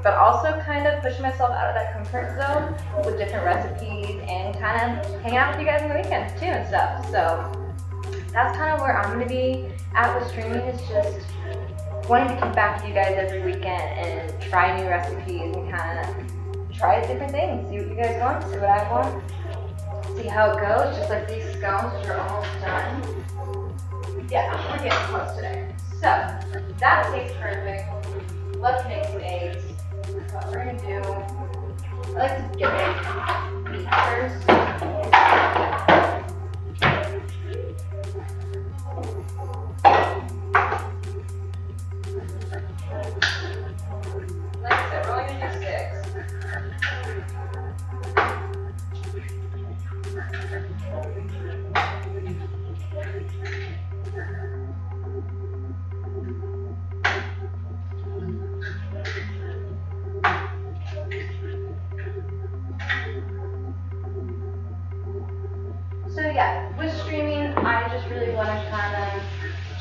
[SPEAKER 1] but also kind of pushing myself out of that comfort zone with different recipes and kind of hanging out with you guys on the weekends too and stuff. So that's kind of where I'm going to be at with streaming, is just wanting to come back to you guys every weekend and try new recipes and kind of try different things, see what you guys want, see what I want, see how it goes. Just like these scones, which are almost done. Yeah, we're getting close today. So that tastes perfect. Let's make some eggs. What we're gonna do, I like to get my meat first. Like I said, we're only gonna do 6. So yeah, with streaming, I just really want to kind of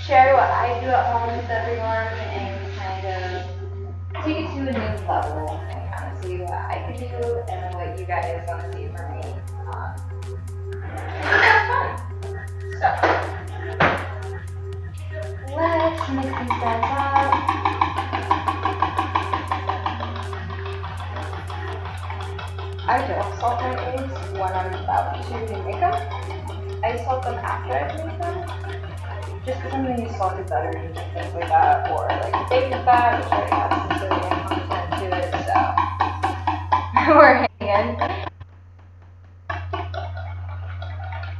[SPEAKER 1] share what I do at home with everyone and kind of take it to a new level and kind of see what I can do and what you guys want to see from me. It's fun. So let's mix these guys up. I don't salt my eggs when I'm about to make them. I salt them after I've made them, just because I'm going to use salted butter and things like that, or like bacon fat, which already has some sodium content to it, so we're hanging.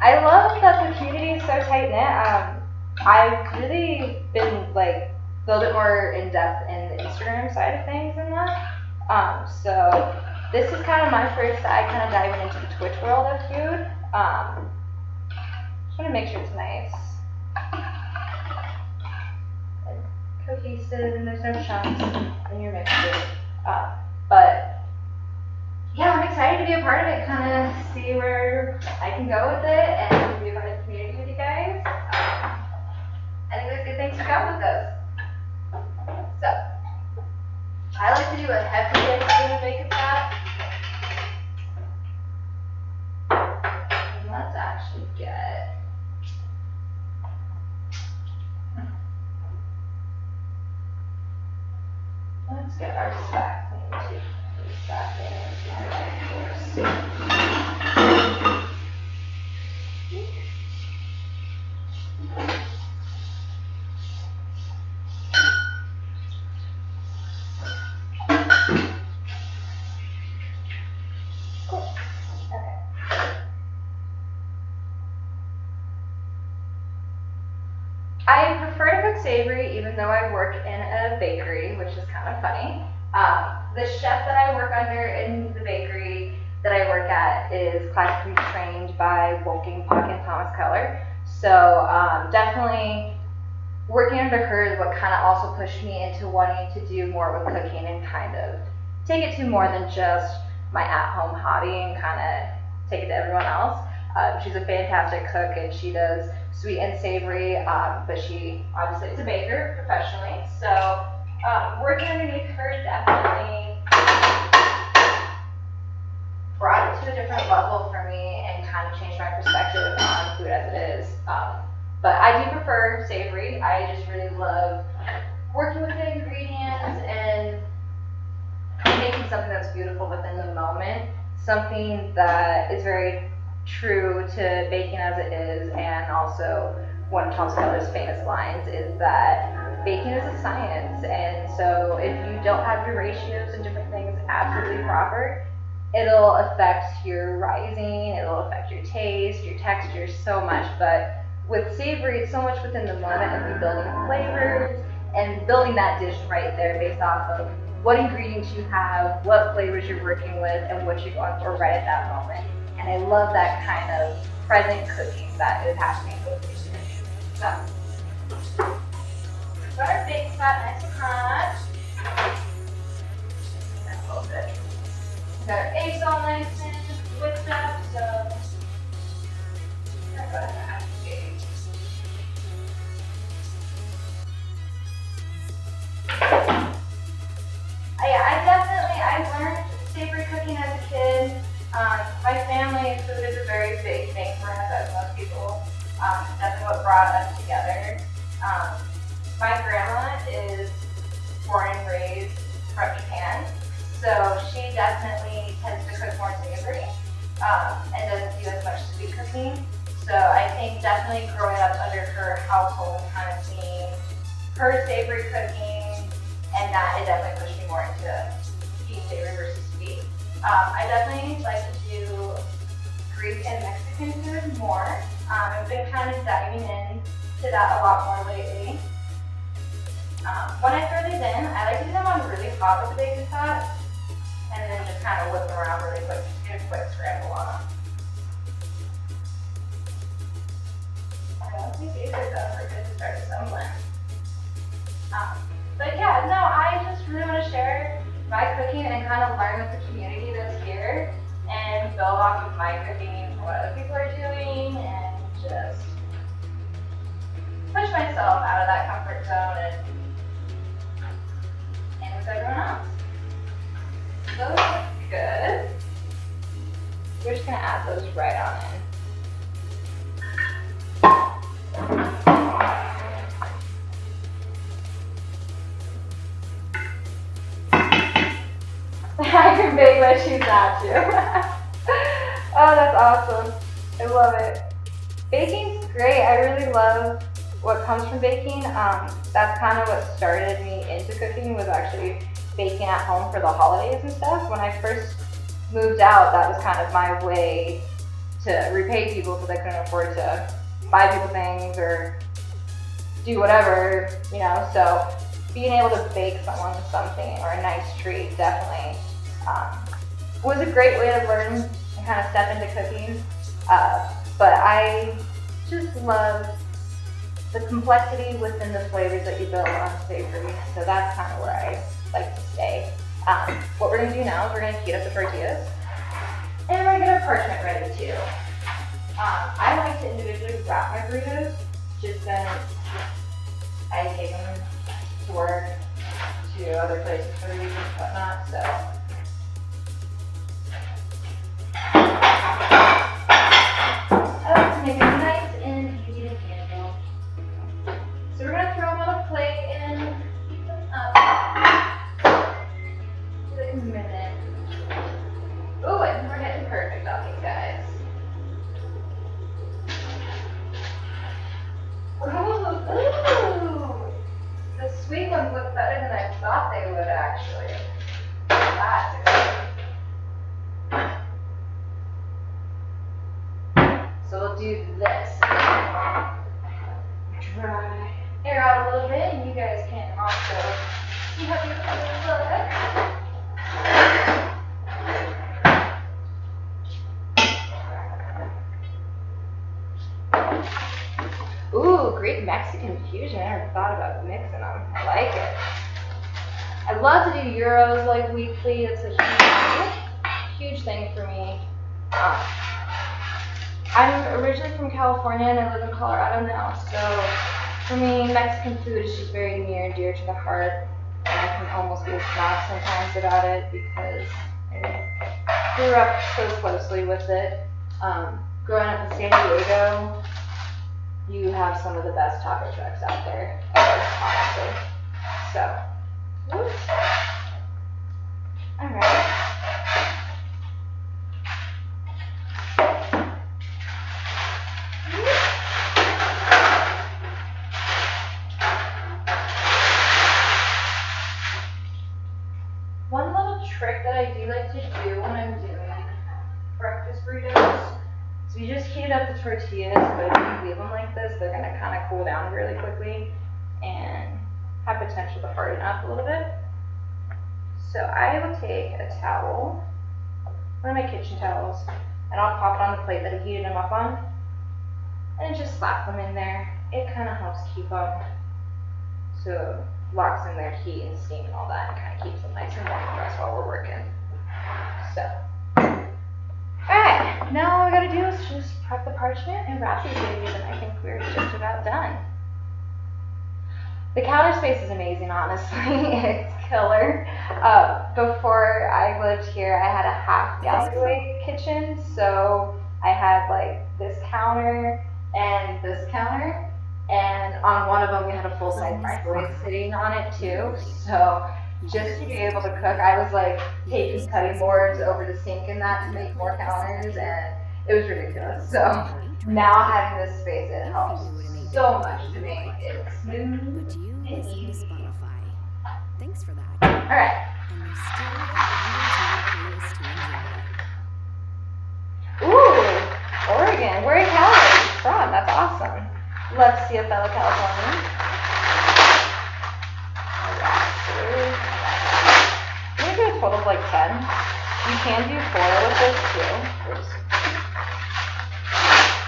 [SPEAKER 1] I love that the community is so tight-knit. I've really been like a little bit more in depth in the Instagram side of things than that. So this is kind of my first side, kind of diving into the Twitch world of food. Just want to make sure it's nice and cohesive and there's no chunks in your mixture. But yeah, I'm excited to be a part of it, kind of see where I can go with it and be a part of the community with you guys. I think there's good things to come with those. So I like to do a heavy spoon of bacon fat. And let's actually get our stack thing too. Stack thing. Cool. Okay. I prefer to cook savory, even though I work in a bakery, which is kind of funny. The chef that I work under in the bakery that I work at is classically trained by Wolfgang Puck and Thomas Keller. So definitely working under her is what kind of also pushed me into wanting to do more with cooking and kind of take it to more than just my at-home hobby and kind of take it to everyone else. She's a fantastic cook and she does sweet and savory, but she obviously is a baker professionally. So working underneath her definitely brought it to a different level for me and kind of changed my perspective on food as it is. But I do prefer savory. I just really love working with the ingredients and making something that's beautiful within the moment, something that is very true to baking as it is, and also one of Thomas Keller's famous lines is that baking is a science, and so if you don't have your ratios and different things absolutely proper, it'll affect your rising, it'll affect your taste, your texture so much. But with savory, it's so much within the moment of you building flavors and building that dish right there based off of what ingredients you have, what flavors you're working with, and what you're going for right at that moment. And I love that kind of present cooking that is happening with these things. So, got our bacon fat nice and hot. That's a little bit. Got our eggs on. cooking as a kid. My family, food is a very big thing for us, as most people. It's definitely what brought us together. My grandma is born and raised from Japan, so she definitely tends to cook more savory and doesn't do as much sweet cooking. So I think definitely growing up under her household, kind of seeing her savory cooking, and that it definitely pushed me more into eating savory versus sweet. I definitely like to do Greek and Mexican food more. I've been kind of diving into that a lot more lately. When I throw these in, I like to do them on really hot with the baking pot, and then just kind of whip them around really quick, just get a quick scramble on them. I don't think these are done. We're good to start assembling. But yeah, no, I just really want to share my cooking and kind of learn with the community that's here and build off of my cooking, what other people are doing, and just push myself out of that comfort zone and with everyone else. Those look good. We're just gonna add those right on in. I can bake my choose not to. Oh, that's awesome. I love it. Baking's great. I really love what comes from baking. That's kind of what started me into cooking, was actually baking at home for the holidays and stuff. When I first moved out, that was kind of my way to repay people because I couldn't afford to buy people things or do whatever, you know. So being able to bake someone something or a nice treat definitely was a great way to learn and kind of step into cooking. But I just love the complexity within the flavors that you build on savory. So that's kind of where I like to stay. What we're going to do now is we're going to heat up the tortillas, and we're going to get our parchment ready too. I like to individually wrap my burritos, just then I take them to work, to other places for the week and whatnot. So I like to make it nice and easy to handle. So we're going to throw them on a plate and heat them up for like a minute. Ooh, I think we're getting perfect on these guys. Ooh, the sweet ones look better than I thought they would actually. That's good. So we'll do this. Dry air out a little bit, and you guys can also see how beautiful they look. Ooh, Greek Mexican fusion. I never thought about mixing them. I like it. I love to do gyros like weekly. It's a huge thing for me. I'm originally from California and I live in Colorado now, so for me, Mexican food is just very near and dear to the heart, and I can almost be a snob sometimes about it because I grew up so closely with it. Growing up in San Diego, you have some of the best taco trucks out there ever, honestly. So, whoops. All right. One little trick that I do like to do when I'm doing breakfast burritos, so you just heat up the tortillas, but if you leave them like this, they're gonna kind of cool down really quickly and have potential to harden up a little bit. So I will take a towel, one of my kitchen towels, and I'll pop it on the plate that I heated them up on, and just slap them in there. It kind of helps keep them, so locks in their heat and steam and all that, and kind of keeps them nice and warm for us while we're working. So, alright, now all we gotta do is just prep the parchment and wrap these babies, and I think we're just about done. The counter space is amazing, honestly. It's killer. Before before I lived here, I had a half gallery kitchen, so I had like this counter and this counter, and on one of them we had a full-size microwave sitting on it too. So just to be able to cook, I was like taking cutting boards over the sink and that to make more counters, and it was ridiculous. So now having this space, it helps so much to make it smooth
[SPEAKER 2] But you
[SPEAKER 1] and
[SPEAKER 2] listen to
[SPEAKER 1] easy.
[SPEAKER 2] Spotify. Thanks for that.
[SPEAKER 1] All right.
[SPEAKER 2] And you still have hundreds more playlists to enjoy.
[SPEAKER 1] Ooh, Oregon. Where are Cali from? That's awesome. Love to see a fellow Californian. I'm gonna do a total of like 10. You can do 4 with this too. Oops.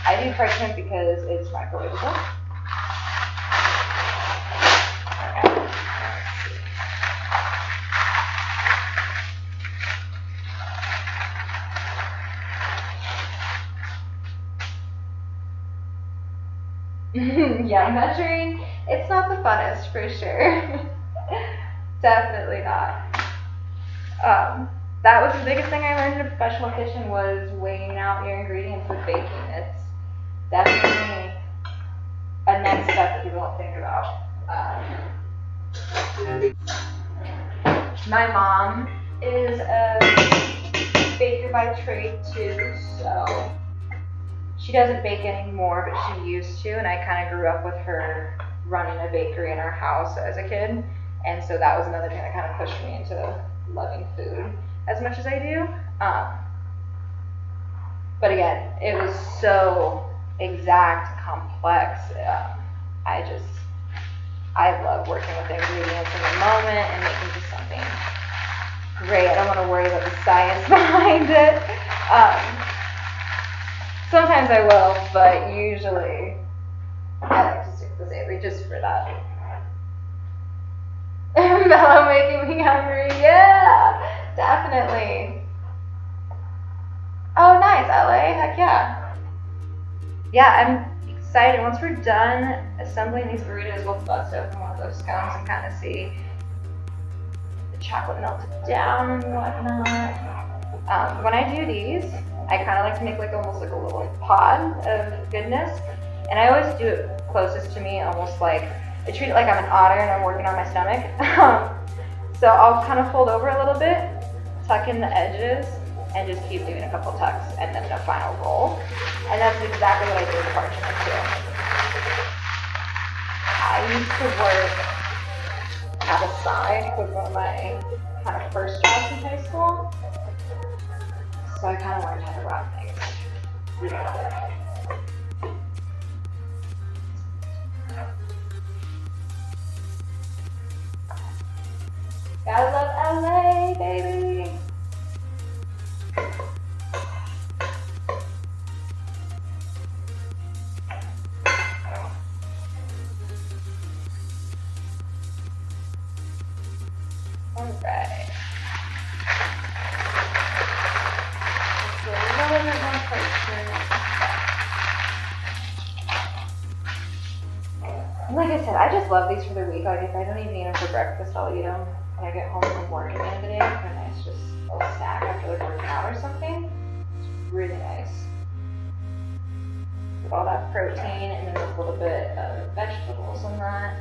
[SPEAKER 1] I do parchment because it's microwavable. Okay. Yeah, measuring, it's not the funnest for sure. Definitely not. That was the biggest thing I learned in a professional kitchen was weighing out your ingredients with baking. It's definitely a next step that people don't think about. My mom is a baker by trade too, so she doesn't bake anymore, but she used to, and I kind of grew up with her running a bakery in our house as a kid, and so that was another thing that kind of pushed me into loving food as much as I do. But again, it was so exact, complex. I love working with the ingredients in the moment and making just something great. I don't want to worry about the science behind it. Sometimes I will, but usually I like to stick with Savory just for that. Mellow making me hungry. Yeah, definitely. Oh, nice, LA. Heck yeah. Yeah, I'm excited. Once we're done assembling these burritos, we'll bust open one of those scones and kind of see the chocolate melted down and whatnot. When I do these, I kind of like to make like almost like a little pod of goodness, and I always do it closest to me, almost like I treat it like I'm an otter and I'm working on my stomach. So I'll kind of fold over a little bit, tuck in the edges, and just keep doing a couple tucks, and then a final roll. And that's exactly what I do with parchment too. I used to work at a side with one of my kind of first jobs in high school. So I kind of learned how to wrap things. Gotta love LA, baby. Alright. A little bit more parchment. And like I said, I just love these for the week. Like if I don't even eat them for breakfast, I'll eat them when I get home from work at the end of the day. They're a nice just little snack after like working out or something. It's really nice. With all that protein and then a little bit of vegetables and that.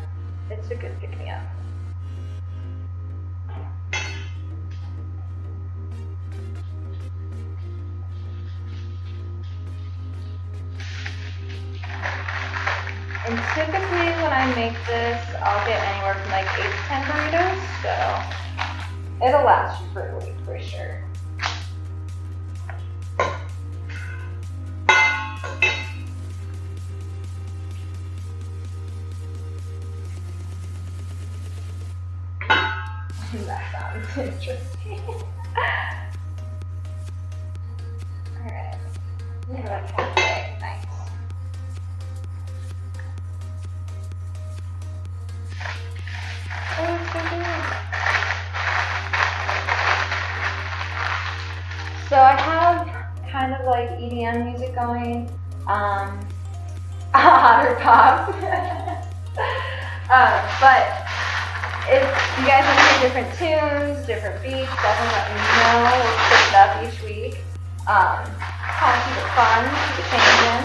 [SPEAKER 1] It's a good pick-me-up. And typically when I make this, I'll get anywhere from like 8 to 10 burritos, so it'll last you for a week for sure. That sounds interesting. Alright. Look at that cafe. Nice. Oh, it's so good. So I have kind of like EDM music going. Otter pop. But if you guys want to hear different tunes, different beats, definitely let me know. We'll switch it up each week. Kind of keep it fun, keep it changing.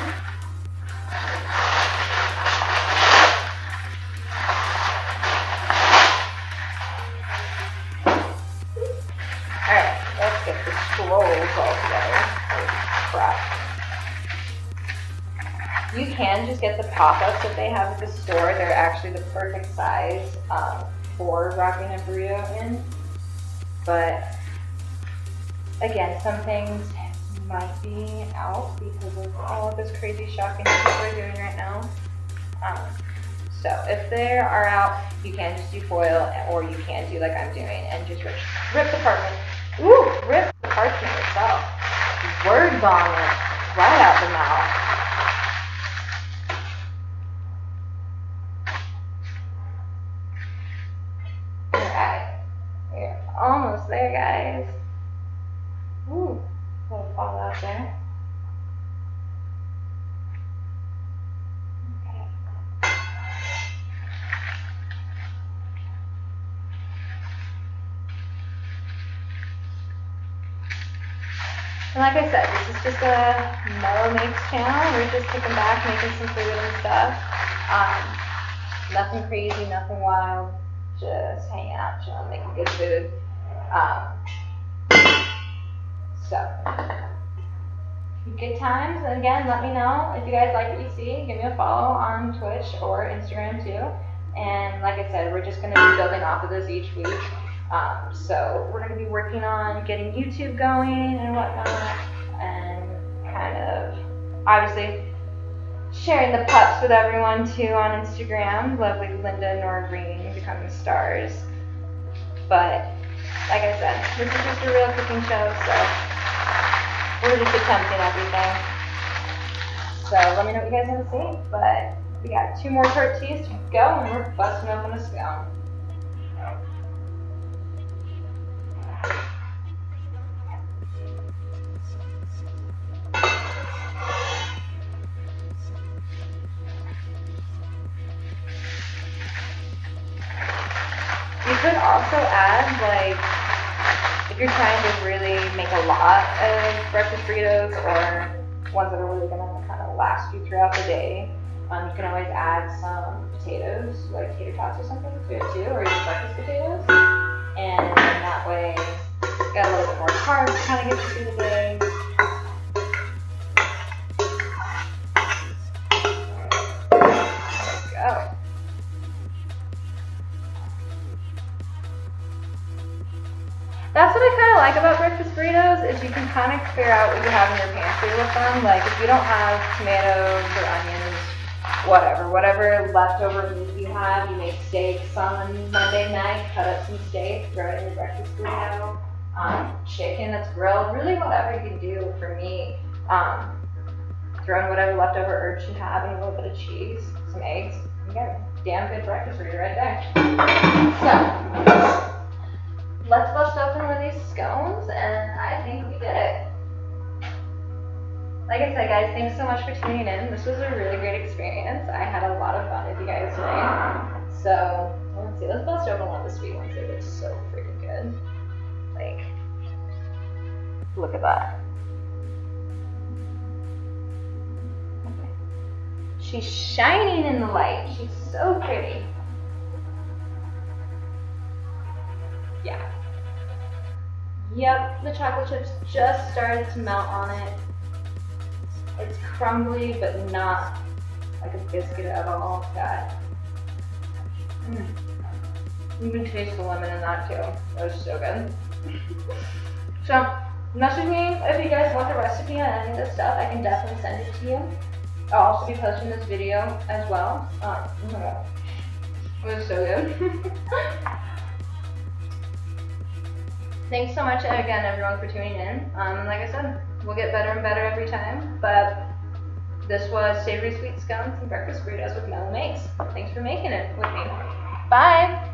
[SPEAKER 1] Alright, let's get the scrolls all together. Holy crap. You can just get the pop-ups that they have at the store. They're actually the perfect size for wrapping a burrito in. But again, some things might be out because of all of this crazy shopping that people are doing right now. So if they are out, you can just do foil, or you can do like I'm doing and just rip the parchment. Ooh, rip the parchment itself. Words on it, right out the mouth. Alright, we're almost there, guys. Ooh, little fall out there. Okay. And like I said, this is just a Mellow Makes channel. We're just kicking back, making some food and stuff. Nothing crazy, nothing wild. Just hanging out, chilling, making good food. So, good times. And again, let me know if you guys like what you see. Give me a follow on Twitch or Instagram too. And like I said, we're just going to be building off of this each week. So we're going to be working on getting YouTube going and whatnot, and kind of obviously sharing the pups with everyone too on Instagram. Lovely Linda and Nora Green becoming stars. But like I said, this is just a real cooking show, so we're just attempting everything. So let me know what you guys want to see. But we got 2 more tortillas to go, and we're busting open a scone. You could also add, like, if you're trying to really make a lot of breakfast burritos or ones that are really going to kind of last you throughout the day, you can always add some potatoes, like tater tots or something to it too, or even breakfast potatoes. And then that way, you got a little bit more carbs, kind of get you through the day. There we go. That's what I kind of like about breakfast burritos, is you can kind of figure out what you have in your pantry with them. Like if you don't have tomatoes or onions, whatever leftover meat you have, you make steaks on Monday night, cut up some steak, throw it in your breakfast burrito. Chicken that's grilled, really whatever you can do for me. Throw in whatever leftover herbs you have and a little bit of cheese, some eggs. You got a damn good breakfast burrito right there. So, let's bust open one of these scones, and I think we did it. Like I said, guys, thanks so much for tuning in. This was a really great experience. I had a lot of fun with you guys today. So, let's see. Let's bust open one of the sweet ones. They look so freaking good. Like, look at that. Okay. She's shining in the light. She's so pretty. Yeah. Yep, the chocolate chips just started to melt on it. It's crumbly, but not like a biscuit at all. God. You can taste the lemon in that too. That was so good. So, message me if you guys want the recipe on any of this stuff. I can definitely send it to you. I'll also be posting this video as well. Oh my god. It was so good. Thanks so much again, everyone, for tuning in. Like I said, we'll get better and better every time. But this was Savory Sweet Scones and Breakfast Burritos with Mellow Makes. Thanks for making it with me. Bye!